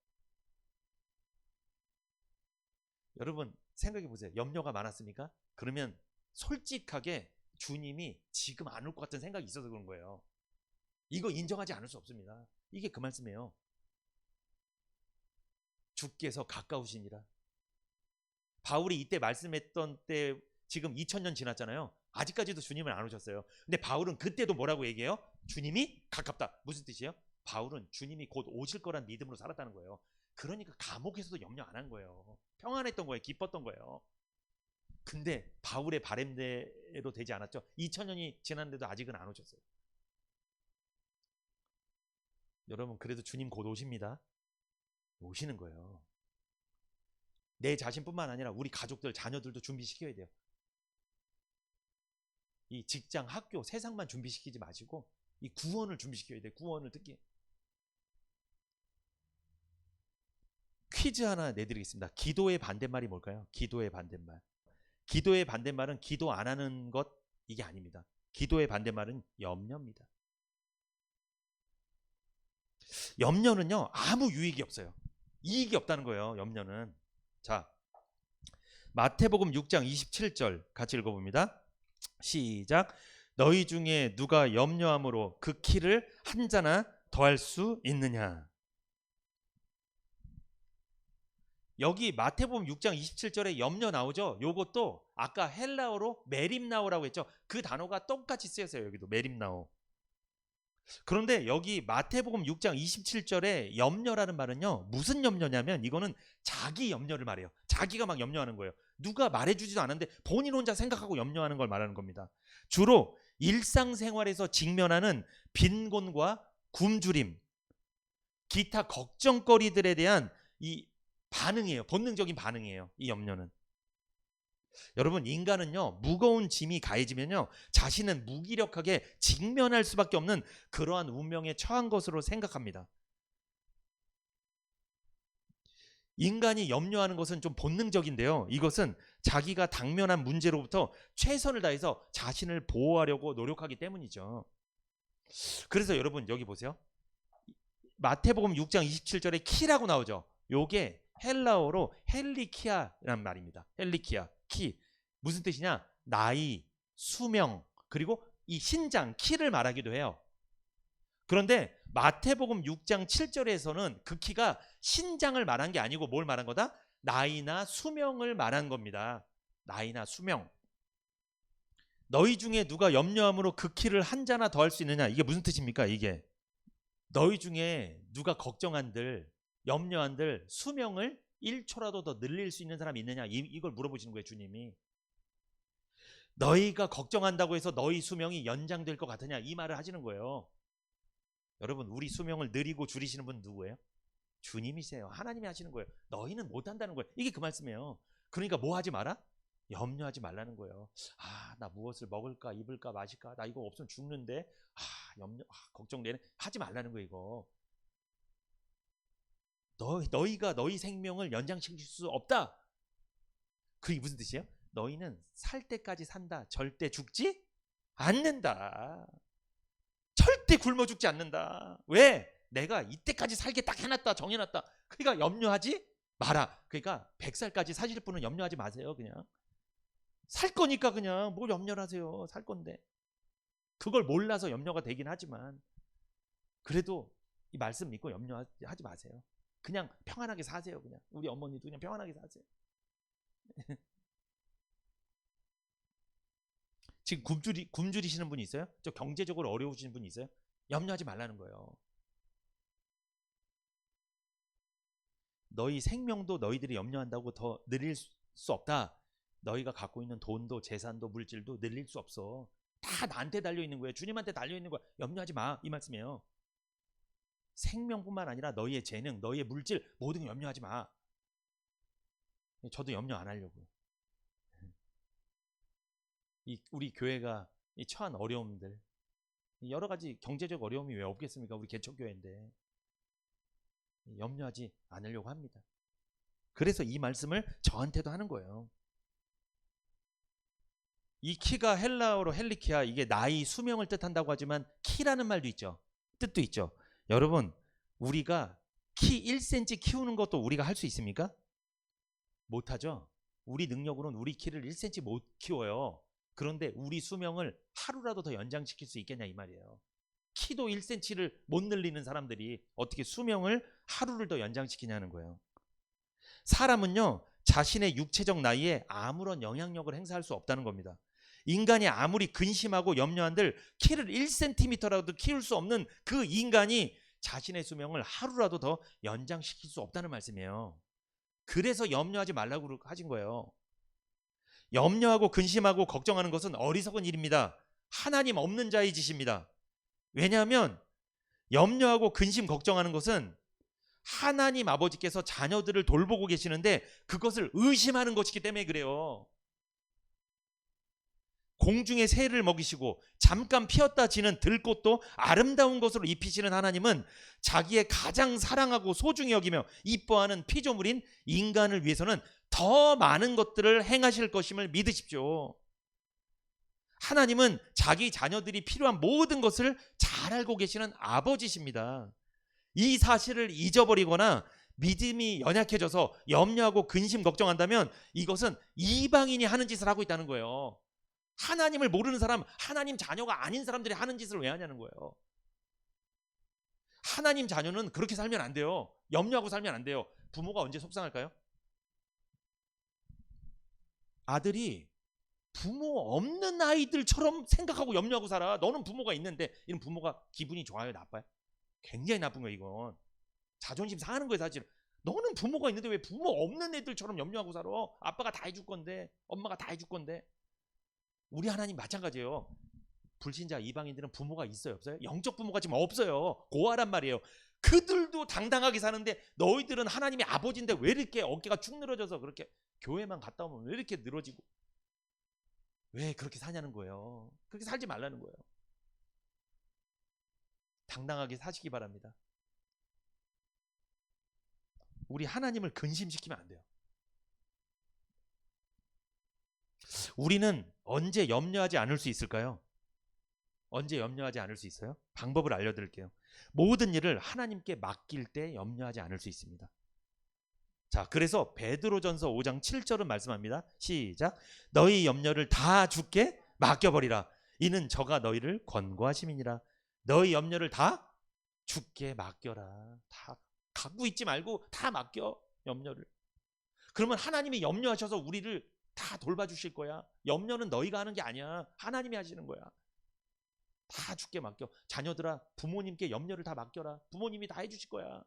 여러분 생각해 보세요. 염려가 많았습니까? 그러면 솔직하게 주님이 지금 안 올 것 같은 생각이 있어서 그런 거예요. 이거 인정하지 않을 수 없습니다. 이게 그 말씀이에요. 주께서 가까우시니라. 바울이 이때 말씀했던 때 지금 2000년 지났잖아요. 아직까지도 주님은 안 오셨어요. 근데 바울은 그때도 뭐라고 얘기해요? 주님이 가깝다. 무슨 뜻이에요? 바울은 주님이 곧 오실 거란 믿음으로 살았다는 거예요. 그러니까 감옥에서도 염려 안 한 거예요. 평안했던 거예요. 기뻤던 거예요. 근데 바울의 바램대로 되지 않았죠. 2000년이 지났는데도 아직은 안 오셨어요. 여러분 그래도 주님 곧 오십니다. 오시는 거예요. 내 자신뿐만 아니라 우리 가족들, 자녀들도 준비시켜야 돼요. 이 직장, 학교, 세상만 준비시키지 마시고 이 구원을 준비시켜야 돼요. 구원을 특히. 퀴즈 하나 내드리겠습니다. 기도의 반대말이 뭘까요? 기도의 반대말. 기도의 반대말은 기도 안 하는 것, 이게 아닙니다. 기도의 반대말은 염려입니다. 염려는요, 아무 유익이 없어요. 이익이 없다는 거예요, 염려는. 자, 마태복음 6장 27절 같이 읽어봅니다. 시작. 너희 중에 누가 염려함으로 그 키를 한 자나 더할 수 있느냐. 여기 마태복음 6장 27절에 염려 나오죠. 요것도 아까 헬라어로 메림나오라고 했죠. 그 단어가 똑같이 쓰였어요. 여기도 메림나오. 그런데 여기 마태복음 6장 27절에 염려라는 말은요, 무슨 염려냐면 이거는 자기 염려를 말해요. 자기가 막 염려하는 거예요. 누가 말해주지도 않았는데 본인 혼자 생각하고 염려하는 걸 말하는 겁니다. 주로 일상생활에서 직면하는 빈곤과 굶주림, 기타 걱정거리들에 대한 이 반응이에요. 본능적인 반응이에요. 이 염려는. 여러분, 인간은요, 무거운 짐이 가해지면요, 자신은 무기력하게 직면할 수밖에 없는 그러한 운명에 처한 것으로 생각합니다. 인간이 염려하는 것은 좀 본능적인데요, 이것은 자기가 당면한 문제로부터 최선을 다해서 자신을 보호하려고 노력하기 때문이죠. 그래서 여러분, 여기 보세요. 마태복음 6장 27절에 키라고 나오죠. 요게 헬라어로 헬리키아라는 말입니다. 헬리키아, 키. 무슨 뜻이냐? 나이, 수명, 그리고 이 신장, 키를 말하기도 해요. 그런데 마태복음 6장 7절에서는 그 키가 신장을 말한 게 아니고 뭘 말한 거다? 나이나 수명을 말한 겁니다. 나이나 수명. 너희 중에 누가 염려함으로 그 키를 한 자나 더 할 수 있느냐? 이게 무슨 뜻입니까? 이게 너희 중에 누가 걱정한들, 염려한들 수명을 1초라도 더 늘릴 수 있는 사람이 있느냐? 이걸 물어보시는 거예요, 주님이. 너희가 걱정한다고 해서 너희 수명이 연장될 것 같으냐? 이 말을 하시는 거예요. 여러분, 우리 수명을 느리고 줄이시는 분 누구예요? 주님이세요. 하나님이 하시는 거예요. 너희는 못한다는 거예요. 이게 그 말씀이에요. 그러니까 뭐 하지 마라? 염려하지 말라는 거예요. 아, 나 무엇을 먹을까, 입을까, 마실까? 나 이거 없으면 죽는데. 걱정되네. 하지 말라는 거예요, 이거. 너희가 너희 생명을 연장시킬 수 없다. 그게 무슨 뜻이에요? 너희는 살 때까지 산다. 절대 죽지 않는다. 절대 굶어 죽지 않는다. 왜? 내가 이때까지 살게 딱 해놨다, 정해놨다. 그러니까 염려하지 마라. 그러니까 100살까지 사실 분은 염려하지 마세요. 그냥 살 거니까 그냥 뭘 염려를 하세요. 살 건데. 그걸 몰라서 염려가 되긴 하지만 그래도 이 말씀 믿고 염려하지 마세요. 그냥 평안하게 사세요. 그냥 우리 어머니도 그냥 평안하게 사세요. 지금 굶주리시는 분이 있어요? 저 경제적으로 어려우시는 분이 있어요? 염려하지 말라는 거예요. 너희 생명도 너희들이 염려한다고 더 늘릴 수 없다. 너희가 갖고 있는 돈도 재산도 물질도 늘릴 수 없어. 다 나한테 달려있는 거예요. 주님한테 달려있는 거야. 염려하지 마. 이 말씀이에요. 생명뿐만 아니라 너희의 재능, 너희의 물질 모든 거 염려하지 마. 저도 염려 안 하려고요. 우리 교회가 처한 어려움들, 여러 가지 경제적 어려움이 왜 없겠습니까? 우리 개척교회인데 염려하지 않으려고 합니다. 그래서 이 말씀을 저한테도 하는 거예요. 이 키가 헬라어로 헬리키아, 이게 나이, 수명을 뜻한다고 하지만 키라는 말도 있죠. 뜻도 있죠. 여러분, 우리가 키 1cm 키우는 것도 우리가 할 수 있습니까? 못하죠. 우리 능력으로는 우리 키를 1cm 못 키워요. 그런데 우리 수명을 하루라도 더 연장시킬 수 있겠냐 이 말이에요. 키도 1cm를 못 늘리는 사람들이 어떻게 수명을 하루를 더 연장시키냐는 거예요. 사람은요, 자신의 육체적 나이에 아무런 영향력을 행사할 수 없다는 겁니다. 인간이 아무리 근심하고 염려한들 키를 1cm라도 키울 수 없는 그 인간이 자신의 수명을 하루라도 더 연장시킬 수 없다는 말씀이에요. 그래서 염려하지 말라고 하신 거예요. 염려하고 근심하고 걱정하는 것은 어리석은 일입니다. 하나님 없는 자의 짓입니다. 왜냐하면 염려하고 근심 걱정하는 것은 하나님 아버지께서 자녀들을 돌보고 계시는데 그것을 의심하는 것이기 때문에 그래요. 공중의 새를 먹이시고 잠깐 피었다 지는 들꽃도 아름다운 것으로 입히시는 하나님은 자기의 가장 사랑하고 소중히 여기며 이뻐하는 피조물인 인간을 위해서는 더 많은 것들을 행하실 것임을 믿으십시오. 하나님은 자기 자녀들이 필요한 모든 것을 잘 알고 계시는 아버지십니다. 이 사실을 잊어버리거나 믿음이 연약해져서 염려하고 근심 걱정한다면 이것은 이방인이 하는 짓을 하고 있다는 거예요. 하나님을 모르는 사람, 하나님 자녀가 아닌 사람들이 하는 짓을 왜 하냐는 거예요. 하나님 자녀는 그렇게 살면 안 돼요. 염려하고 살면 안 돼요. 부모가 언제 속상할까요? 아들이 부모 없는 아이들처럼 생각하고 염려하고 살아. 너는 부모가 있는데. 이런 부모가 기분이 좋아요, 나빠요? 굉장히 나쁜 거예요. 이건 자존심 상하는 거예요, 사실. 너는 부모가 있는데 왜 부모 없는 애들처럼 염려하고 살아? 아빠가 다 해줄 건데, 엄마가 다 해줄 건데. 우리 하나님 마찬가지예요. 불신자 이방인들은 부모가 있어요, 없어요? 영적 부모가 지금 없어요. 고아란 말이에요. 그들도 당당하게 사는데 너희들은 하나님의 아버지인데 왜 이렇게 어깨가 축 늘어져서 그렇게 교회만 갔다 오면 왜 이렇게 늘어지고 왜 그렇게 사냐는 거예요. 그렇게 살지 말라는 거예요. 당당하게 사시기 바랍니다. 우리 하나님을 근심시키면 안 돼요. 우리는 언제 염려하지 않을 수 있을까요? 언제 염려하지 않을 수 있어요? 방법을 알려드릴게요. 모든 일을 하나님께 맡길 때 염려하지 않을 수 있습니다. 자, 그래서 베드로전서 5장 7절은 말씀합니다. 시작. 너희 염려를 다 주께 맡겨버리라. 이는 저가 너희를 권고하심이니라. 너희 염려를 다 주께 맡겨라. 다 갖고 있지 말고 다 맡겨, 염려를. 그러면 하나님이 염려하셔서 우리를 다 돌봐주실 거야. 염려는 너희가 하는 게 아니야. 하나님이 하시는 거야. 다 주께 맡겨. 자녀들아, 부모님께 염려를 다 맡겨라. 부모님이 다 해주실 거야.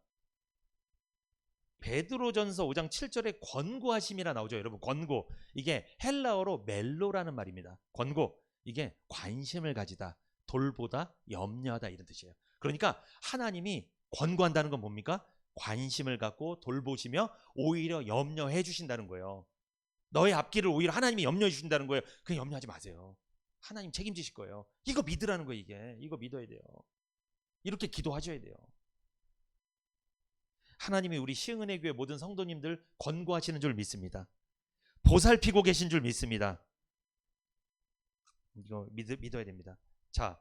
베드로전서 5장 7절에 권고하심이라 나오죠. 여러분, 권고. 이게 헬라어로 멜로라는 말입니다. 권고. 이게 관심을 가지다, 돌보다, 염려하다 이런 뜻이에요. 그러니까 하나님이 권고한다는 건 뭡니까? 관심을 갖고 돌보시며 오히려 염려해 주신다는 거예요. 너의 앞길을 오히려 하나님이 염려해 주신다는 거예요. 그냥 염려하지 마세요. 하나님 책임지실 거예요. 이거 믿으라는 거예요. 이거 믿어야 돼요. 이렇게 기도하셔야 돼요. 하나님이 우리 시흥은혜교회 모든 성도님들 권고하시는 줄 믿습니다. 보살피고 계신 줄 믿습니다. 이거 믿어야 됩니다. 자,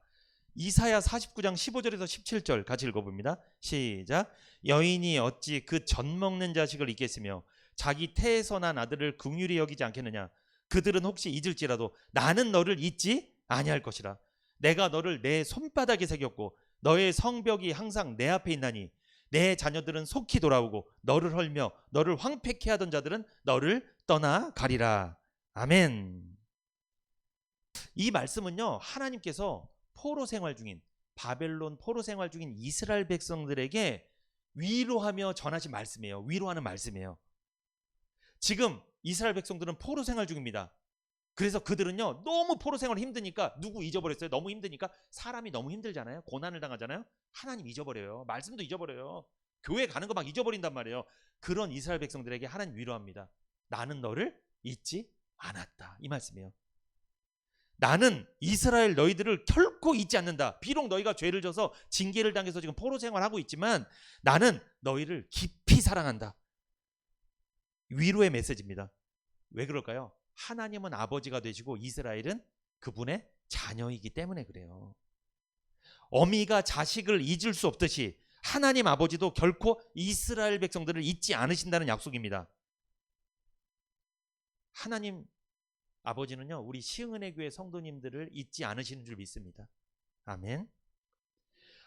이사야 49장 15절에서 17절 같이 읽어봅니다. 시작. 여인이 어찌 그 젖 먹는 자식을 잊겠으며 자기 태에서 난 아들을 긍휼히 여기지 않겠느냐. 그들은 혹시 잊을지라도 나는 너를 잊지 아니할 것이라. 내가 너를 내 손바닥에 새겼고 너의 성벽이 항상 내 앞에 있나니 내 자녀들은 속히 돌아오고 너를 헐며 너를 황폐케 하던 자들은 너를 떠나가리라. 아멘. 이 말씀은요, 하나님께서 포로 생활 중인, 바벨론 포로 생활 중인 이스라엘 백성들에게 위로하며 전하신 말씀이에요. 위로하는 말씀이에요. 지금 이스라엘 백성들은 포로 생활 중입니다. 그래서 그들은요, 너무 포로 생활 힘드니까 누구 잊어버렸어요? 너무 힘드니까. 사람이 너무 힘들잖아요. 고난을 당하잖아요. 하나님 잊어버려요. 말씀도 잊어버려요. 교회 가는 거 막 잊어버린단 말이에요. 그런 이스라엘 백성들에게 하나님 위로합니다. 나는 너를 잊지 않았다. 이 말씀이에요. 나는 이스라엘 너희들을 결코 잊지 않는다. 비록 너희가 죄를 져서 징계를 당해서 지금 포로 생활하고 있지만 나는 너희를 깊이 사랑한다. 위로의 메시지입니다. 왜 그럴까요? 하나님은 아버지가 되시고 이스라엘은 그분의 자녀이기 때문에 그래요. 어미가 자식을 잊을 수 없듯이 하나님 아버지도 결코 이스라엘 백성들을 잊지 않으신다는 약속입니다. 하나님 아버지는요, 우리 시흥은혜교회 성도님들을 잊지 않으시는 줄 믿습니다. 아멘.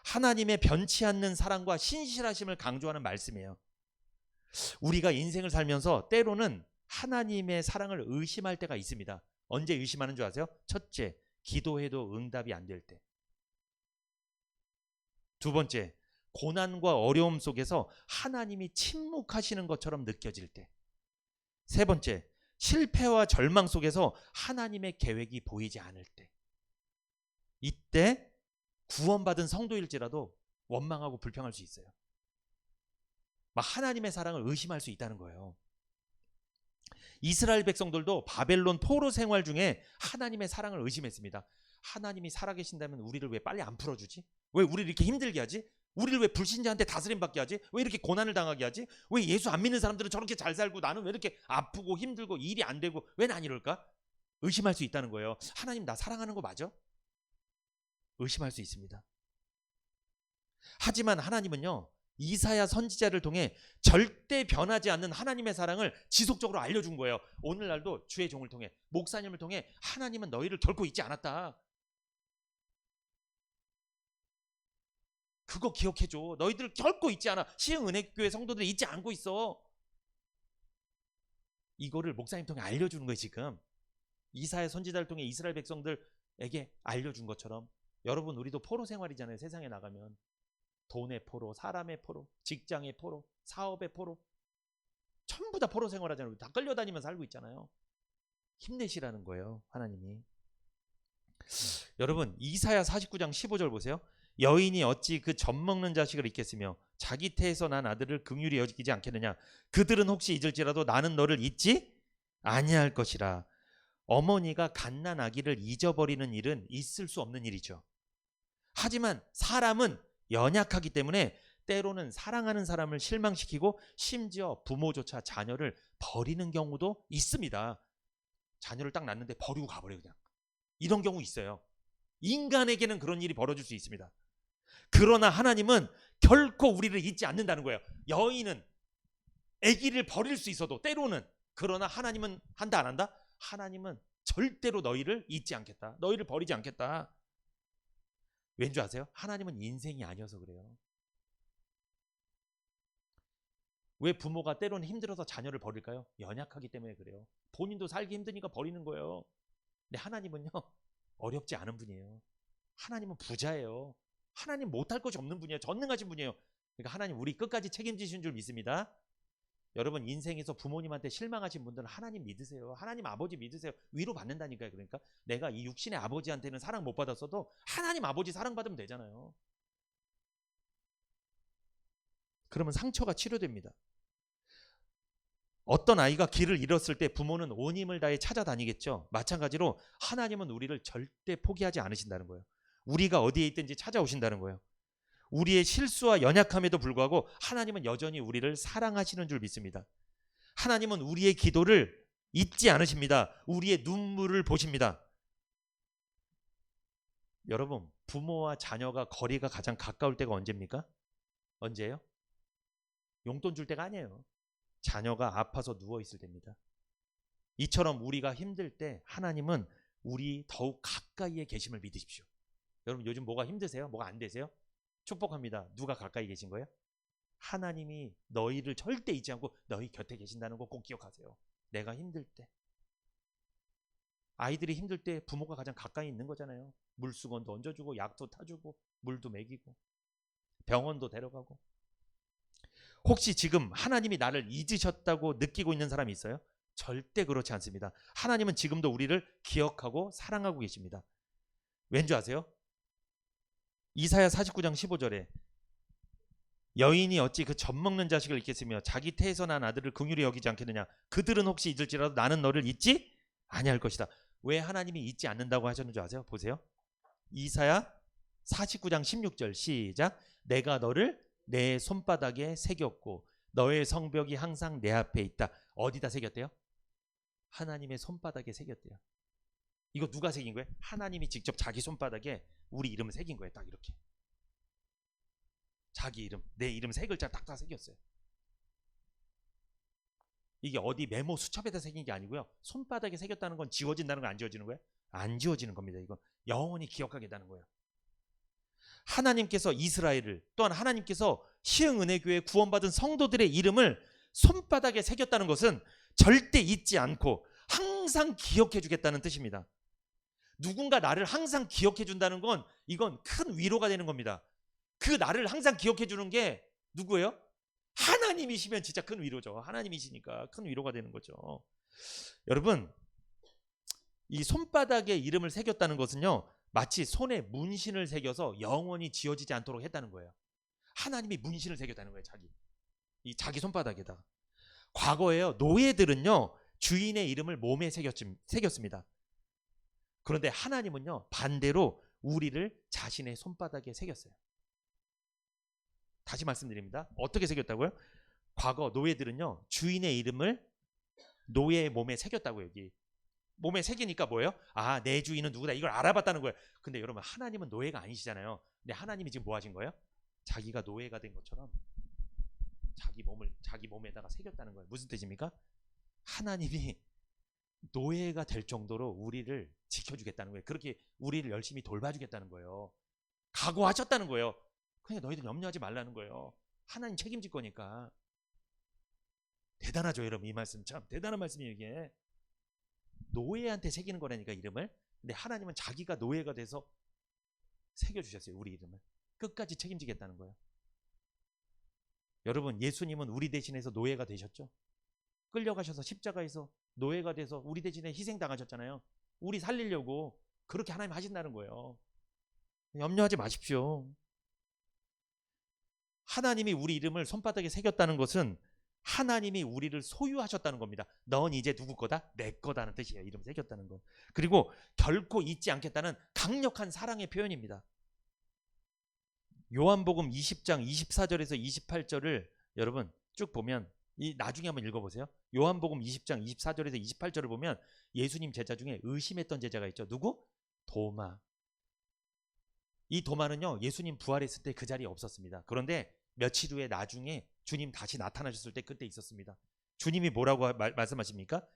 하나님의 변치 않는 사랑과 신실하심을 강조하는 말씀이에요. 우리가 인생을 살면서 때로는 하나님의 사랑을 의심할 때가 있습니다. 언제 의심하는 줄 아세요? 첫째, 기도해도 응답이 안 될 때. 두 번째, 고난과 어려움 속에서 하나님이 침묵하시는 것처럼 느껴질 때. 세 번째, 실패와 절망 속에서 하나님의 계획이 보이지 않을 때. 이때 구원받은 성도일지라도 원망하고 불평할 수 있어요. 막 하나님의 사랑을 의심할 수 있다는 거예요. 이스라엘 백성들도 바벨론 포로 생활 중에 하나님의 사랑을 의심했습니다. 하나님이 살아계신다면 우리를 왜 빨리 안 풀어주지? 왜 우리를 이렇게 힘들게 하지? 우리를 왜 불신자한테 다스림받게 하지? 왜 이렇게 고난을 당하게 하지? 왜 예수 안 믿는 사람들은 저렇게 잘 살고 나는 왜 이렇게 아프고 힘들고 일이 안 되고 왜 난 이럴까? 의심할 수 있다는 거예요. 하나님 나 사랑하는 거 맞아? 의심할 수 있습니다. 하지만 하나님은요, 이사야 선지자를 통해 절대 변하지 않는 하나님의 사랑을 지속적으로 알려준 거예요. 오늘날도 주의 종을 통해, 목사님을 통해 하나님은 너희를 결코 잊지 않았다. 그거 기억해줘. 너희들 결코 잊지 않아. 시흥은혜교회 성도들이 잊지 않고 있어. 이거를 목사님 통해 알려주는 거예요 지금. 이사야 선지자를 통해 이스라엘 백성들에게 알려준 것처럼 여러분 우리도 포로 생활이잖아요. 세상에 나가면 돈의 포로, 사람의 포로, 직장의 포로, 사업의 포로, 전부 다 포로 생활하잖아요. 다 끌려다니면서 살고 있잖아요. 힘내시라는 거예요, 하나님이. 여러분 이사야 49장 15절 보세요. 여인이 어찌 그 젖먹는 자식을 잊겠으며 자기 태에서 난 아들을 긍휼히 여기지 않겠느냐. 그들은 혹시 잊을지라도 나는 너를 잊지 아니할 것이라. 어머니가 갓난 아기를 잊어버리는 일은 있을 수 없는 일이죠. 하지만 사람은 연약하기 때문에 때로는 사랑하는 사람을 실망시키고 심지어 부모조차 자녀를 버리는 경우도 있습니다. 자녀를 딱 낳는데 버리고 가버려요. 그냥 이런 경우 있어요. 인간에게는 그런 일이 벌어질 수 있습니다. 그러나 하나님은 결코 우리를 잊지 않는다는 거예요. 여인은 아기를 버릴 수 있어도 때로는, 그러나 하나님은 한다 안 한다? 하나님은 절대로 너희를 잊지 않겠다. 너희를 버리지 않겠다. 왠지 아세요? 하나님은 인생이 아니어서 그래요. 왜 부모가 때로는 힘들어서 자녀를 버릴까요? 연약하기 때문에 그래요. 본인도 살기 힘드니까 버리는 거예요. 근데 하나님은요, 어렵지 않은 분이에요. 하나님은 부자예요. 하나님 못할 것이 없는 분이에요. 전능하신 분이에요. 그러니까 하나님 우리 끝까지 책임지신 줄 믿습니다. 여러분 인생에서 부모님한테 실망하신 분들은 하나님 믿으세요. 하나님 아버지 믿으세요. 위로 받는다니까요. 그러니까 내가 이 육신의 아버지한테는 사랑 못 받았어도 하나님 아버지 사랑 받으면 되잖아요. 그러면 상처가 치료됩니다. 어떤 아이가 길을 잃었을 때 부모는 온 힘을 다해 찾아다니겠죠. 마찬가지로 하나님은 우리를 절대 포기하지 않으신다는 거예요. 우리가 어디에 있든지 찾아오신다는 거예요. 우리의 실수와 연약함에도 불구하고 하나님은 여전히 우리를 사랑하시는 줄 믿습니다. 하나님은 우리의 기도를 잊지 않으십니다. 우리의 눈물을 보십니다. 여러분, 부모와 자녀가 거리가 가장 가까울 때가 언제입니까? 언제예요? 용돈 줄 때가 아니에요. 자녀가 아파서 누워있을 때입니다. 이처럼 우리가 힘들 때 하나님은 우리 더욱 가까이에 계심을 믿으십시오. 여러분 요즘 뭐가 힘드세요? 뭐가 안 되세요? 축복합니다. 누가 가까이 계신 거예요? 하나님이 너희를 절대 잊지 않고 너희 곁에 계신다는 거 꼭 기억하세요. 내가 힘들 때, 아이들이 힘들 때 부모가 가장 가까이 있는 거잖아요. 물수건도 얹어주고 약도 타주고 물도 먹이고 병원도 데려가고. 혹시 지금 하나님이 나를 잊으셨다고 느끼고 있는 사람이 있어요? 절대 그렇지 않습니다. 하나님은 지금도 우리를 기억하고 사랑하고 계십니다. 왠지 아세요? 이사야 49장 15절에 여인이 어찌 그 젖먹는 자식을 잊겠으며 자기 태에서 난 아들을 긍휼히 여기지 않겠느냐. 그들은 혹시 잊을지라도 나는 너를 잊지 아니할 것이다. 왜 하나님이 잊지 않는다고 하셨는 줄 아세요? 보세요. 이사야 49장 16절 시작. 내가 너를 내 손바닥에 새겼고 너의 성벽이 항상 내 앞에 있다. 어디다 새겼대요? 하나님의 손바닥에 새겼대요. 이거 누가 새긴 거예요? 하나님이 직접 자기 손바닥에 우리 이름을 새긴 거예요. 딱 이렇게. 자기 이름, 내 이름 세 글자 딱딱 새겼어요. 이게 어디 메모 수첩에다 새긴 게 아니고요. 손바닥에 새겼다는 건 지워진다는 거 안 지워지는 거예요? 안 지워지는 겁니다. 이건 영원히 기억하겠다는 거예요. 하나님께서 이스라엘을, 또한 하나님께서 시흥은혜교회 구원받은 성도들의 이름을 손바닥에 새겼다는 것은 절대 잊지 않고 항상 기억해 주겠다는 뜻입니다. 누군가 나를 항상 기억해 준다는 건 이건 큰 위로가 되는 겁니다. 그 나를 항상 기억해 주는 게 누구예요? 하나님이시면 진짜 큰 위로죠. 하나님이시니까 큰 위로가 되는 거죠. 여러분, 이 손바닥에 이름을 새겼다는 것은요, 마치 손에 문신을 새겨서 영원히 지워지지 않도록 했다는 거예요. 하나님이 문신을 새겼다는 거예요. 자기 손바닥에다가. 과거에요, 노예들은요 주인의 이름을 몸에 새겼습니다. 그런데 하나님은요 반대로 우리를 자신의 손바닥에 새겼어요. 다시 말씀드립니다. 어떻게 새겼다고요? 과거 노예들은요 주인의 이름을 노예의 몸에 새겼다고요. 여기 몸에 새기니까 뭐예요? 아, 내 주인은 누구다, 이걸 알아봤다는 거예요. 근데 여러분, 하나님은 노예가 아니시잖아요. 근데 하나님이 지금 뭐 하신 거예요? 자기가 노예가 된 것처럼 자기 몸에다가 새겼다는 거예요. 무슨 뜻입니까? 하나님이 노예가 될 정도로 우리를 지켜주겠다는 거예요. 그렇게 우리를 열심히 돌봐주겠다는 거예요. 각오하셨다는 거예요. 그냥 너희들 염려하지 말라는 거예요. 하나님 책임질 거니까. 대단하죠, 여러분. 이 말씀 참 대단한 말씀이에요, 이게. 노예한테 새기는 거라니까, 이름을. 근데 하나님은 자기가 노예가 돼서 새겨주셨어요, 우리 이름을. 끝까지 책임지겠다는 거예요. 여러분, 예수님은 우리 대신해서 노예가 되셨죠. 끌려가셔서 십자가에서 노예가 돼서 우리 대신에 희생당하셨잖아요. 우리 살리려고. 그렇게 하나님 하신다는 거예요. 염려하지 마십시오. 하나님이 우리 이름을 손바닥에 새겼다는 것은 하나님이 우리를 소유하셨다는 겁니다. 넌 이제 누구 거다? 내 거다는 뜻이에요. 이름 새겼다는 건. 그리고 결코 잊지 않겠다는 강력한 사랑의 표현입니다. 요한복음 20장 24절에서 28절을 여러분 쭉 보면, 이 나중에 한번 읽어보세요. 요한복음 20장 24절에서 28절을 보면 예수님 제자 중에 의심했던 제자가 있죠. 누구? 도마. 이 도마는요, 예수님 부활했을 때 그 자리에 없었습니다. 그런데 며칠 후에 나중에 주님 다시 나타나셨을 때 그때 있었습니다. 주님이 뭐라고 말씀하십니까?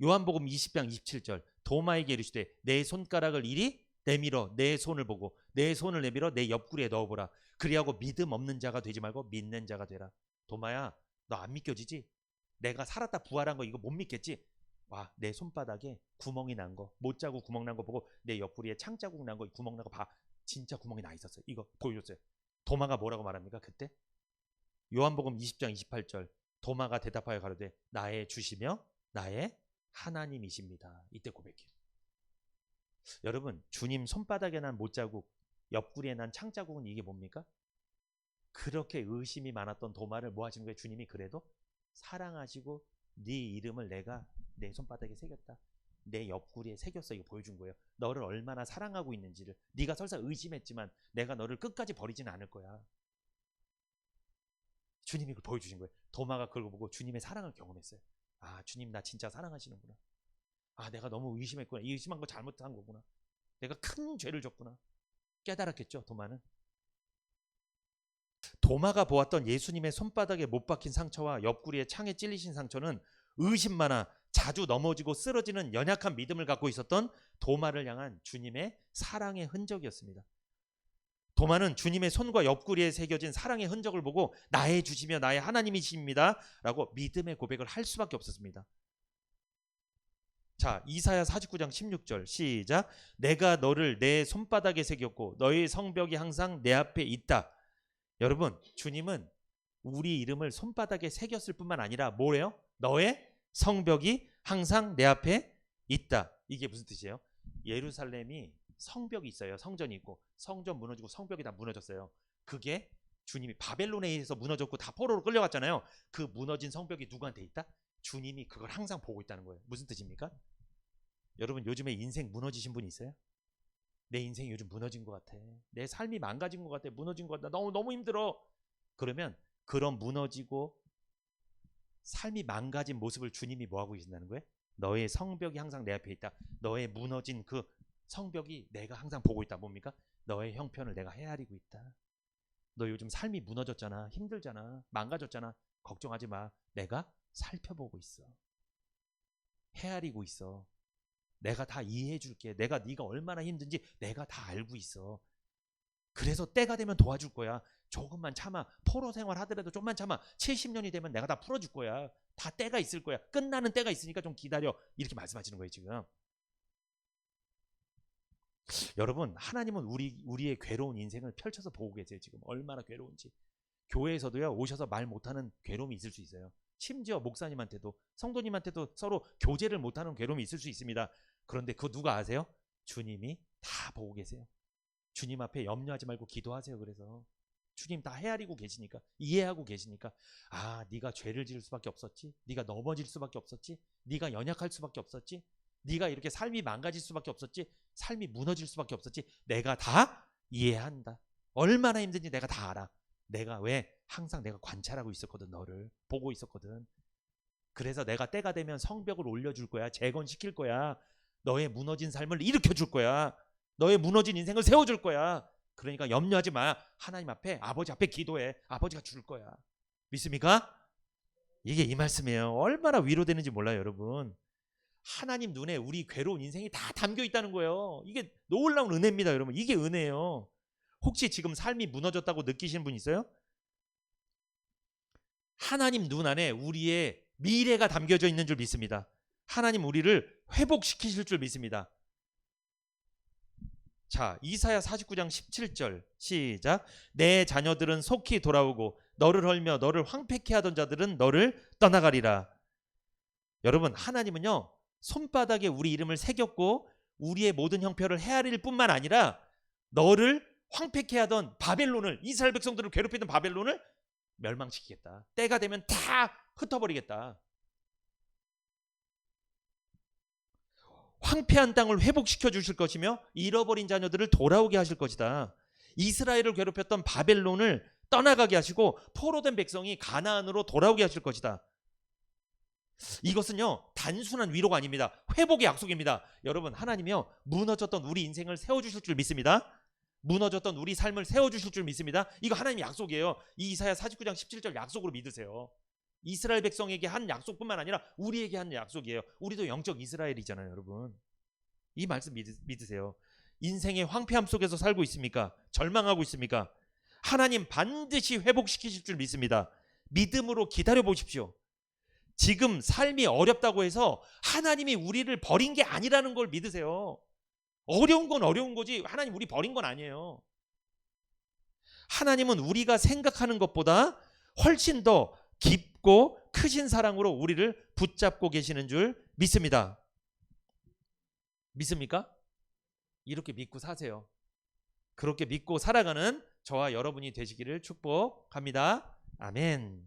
요한복음 20장 27절, 도마에게 이르시되 내 손가락을 이리 내밀어 내 손을 보고 내 손을 내밀어 내 옆구리에 넣어보라. 그리하고 믿음 없는 자가 되지 말고 믿는 자가 되라. 도마야, 너 안 믿겨지지? 내가 살았다 부활한 거 이거 못 믿겠지? 와, 내 손바닥에 구멍이 난 거, 못자국 구멍 난 거 보고 내 옆구리에 창자국 난 거, 구멍 난 거 봐. 진짜 구멍이 나 있었어요. 이거 보여줬어요. 도마가 뭐라고 말합니까? 그때 요한복음 20장 28절, 도마가 대답하여 가로되 나의 주시며 나의 하나님이십니다. 이때 고백해요. 여러분, 주님 손바닥에 난 못자국, 옆구리에 난 창자국은 이게 뭡니까? 그렇게 의심이 많았던 도마를 뭐 하시는 거예요? 주님이 그래도 사랑하시고 네 이름을 내가 내 손바닥에 새겼다, 내 옆구리에 새겼어, 이거 보여준 거예요. 너를 얼마나 사랑하고 있는지를. 네가 설사 의심했지만 내가 너를 끝까지 버리지는 않을 거야. 주님이 그걸 보여주신 거예요. 도마가 그걸 보고 주님의 사랑을 경험했어요. 아, 주님 나 진짜 사랑하시는구나. 아, 내가 너무 의심했구나. 이 의심한 거 잘못한 거구나. 내가 큰 죄를 졌구나. 깨달았겠죠, 도마는. 도마가 보았던 예수님의 손바닥에 못 박힌 상처와 옆구리에 창에 찔리신 상처는 의심만아 자주 넘어지고 쓰러지는 연약한 믿음을 갖고 있었던 도마를 향한 주님의 사랑의 흔적이었습니다. 도마는 주님의 손과 옆구리에 새겨진 사랑의 흔적을 보고 나의 주시며 나의 하나님이십니다 라고 믿음의 고백을 할 수밖에 없었습니다. 자, 이사야 49장 16절 시작. 내가 너를 내 손바닥에 새겼고 너의 성벽이 항상 내 앞에 있다. 여러분, 주님은 우리 이름을 손바닥에 새겼을 뿐만 아니라 뭐래요? 너의 성벽이 항상 내 앞에 있다. 이게 무슨 뜻이에요? 예루살렘이 성벽이 있어요. 성전이 있고 성전 무너지고 성벽이 다 무너졌어요. 그게 주님이 바벨론에 의해서 무너졌고 다 포로로 끌려갔잖아요. 그 무너진 성벽이 누구한테 있다? 주님이 그걸 항상 보고 있다는 거예요. 무슨 뜻입니까? 여러분, 요즘에 인생 무너지신 분 있어요? 내 인생이 요즘 무너진 것 같아. 내 삶이 망가진 것 같아. 무너진 것 같아. 너무 힘들어. 그러면 그런 무너지고 삶이 망가진 모습을 주님이 뭐하고 계신다는 거예요? 너의 성벽이 항상 내 앞에 있다. 너의 무너진 그 성벽이 내가 항상 보고 있다. 뭡니까? 너의 형편을 내가 헤아리고 있다. 너 요즘 삶이 무너졌잖아. 힘들잖아. 망가졌잖아. 걱정하지 마. 내가 살펴보고 있어. 헤아리고 있어. 내가 다 이해해 줄게. 네가 얼마나 힘든지 내가 다 알고 있어. 그래서 때가 되면 도와줄 거야. 조금만 참아. 포로 생활 하더라도 좀만 참아. 70년이 되면 내가 다 풀어줄 거야. 다 때가 있을 거야. 끝나는 때가 있으니까 좀 기다려. 이렇게 말씀하시는 거예요, 지금. 여러분, 하나님은 우리의 괴로운 인생을 펼쳐서 보고 계세요. 지금 얼마나 괴로운지. 교회에서도요, 오셔서 말 못하는 괴로움이 있을 수 있어요. 심지어 목사님한테도 성도님한테도 서로 교제를 못하는 괴로움이 있을 수 있습니다. 그런데 그거 누가 아세요? 주님이 다 보고 계세요. 주님 앞에 염려하지 말고 기도하세요. 그래서 주님 다 헤아리고 계시니까, 이해하고 계시니까, 아, 네가 죄를 지을 수밖에 없었지, 네가 넘어질 수밖에 없었지, 네가 연약할 수밖에 없었지, 네가 이렇게 삶이 망가질 수밖에 없었지, 삶이 무너질 수밖에 없었지, 내가 다 이해한다. 얼마나 힘든지 내가 다 알아. 내가 왜 항상 내가 관찰하고 있었거든. 너를 보고 있었거든. 그래서 내가 때가 되면 성벽을 올려줄 거야. 재건시킬 거야. 너의 무너진 삶을 일으켜줄 거야. 너의 무너진 인생을 세워줄 거야. 그러니까 염려하지 마. 하나님 앞에, 아버지 앞에 기도해. 아버지가 줄 거야. 믿습니까? 이게 이 말씀이에요. 얼마나 위로되는지 몰라요, 여러분. 하나님 눈에 우리 괴로운 인생이 다 담겨 있다는 거예요. 이게 놀라운 은혜입니다, 여러분. 이게 은혜예요. 혹시 지금 삶이 무너졌다고 느끼시는 분 있어요? 하나님 눈 안에 우리의 미래가 담겨져 있는 줄 믿습니다. 하나님 우리를 회복시키실 줄 믿습니다. 자, 이사야 49장 17절 시작. 내 자녀들은 속히 돌아오고 너를 헐며 너를 황폐케 하던 자들은 너를 떠나가리라. 여러분, 하나님은요 손바닥에 우리 이름을 새겼고 우리의 모든 형편을 헤아릴 뿐만 아니라 너를 황폐케 하던 바벨론을, 이스라엘 백성들을 괴롭히던 바벨론을 멸망시키겠다. 때가 되면 다 흩어버리겠다. 황폐한 땅을 회복시켜 주실 것이며 잃어버린 자녀들을 돌아오게 하실 것이다. 이스라엘을 괴롭혔던 바벨론을 떠나가게 하시고 포로된 백성이 가나안으로 돌아오게 하실 것이다. 이것은요 단순한 위로가 아닙니다. 회복의 약속입니다. 여러분, 하나님이요 무너졌던 우리 인생을 세워주실 줄 믿습니다. 무너졌던 우리 삶을 세워주실 줄 믿습니다. 이거 하나님의 약속이에요. 이 이사야 49장 17절 약속으로 믿으세요. 이스라엘 백성에게 한 약속뿐만 아니라 우리에게 한 약속이에요. 우리도 영적 이스라엘이잖아요, 여러분. 이 말씀 믿으세요. 인생의 황폐함 속에서 살고 있습니까? 절망하고 있습니까? 하나님 반드시 회복시키실 줄 믿습니다. 믿음으로 기다려 보십시오. 지금 삶이 어렵다고 해서 하나님이 우리를 버린 게 아니라는 걸 믿으세요. 어려운 건 어려운 거지 하나님 우리 버린 건 아니에요. 하나님은 우리가 생각하는 것보다 훨씬 더 깊고 크신 사랑으로 우리를 붙잡고 계시는 줄 믿습니다. 믿습니까? 이렇게 믿고 사세요. 그렇게 믿고 살아가는 저와 여러분이 되시기를 축복합니다. 아멘.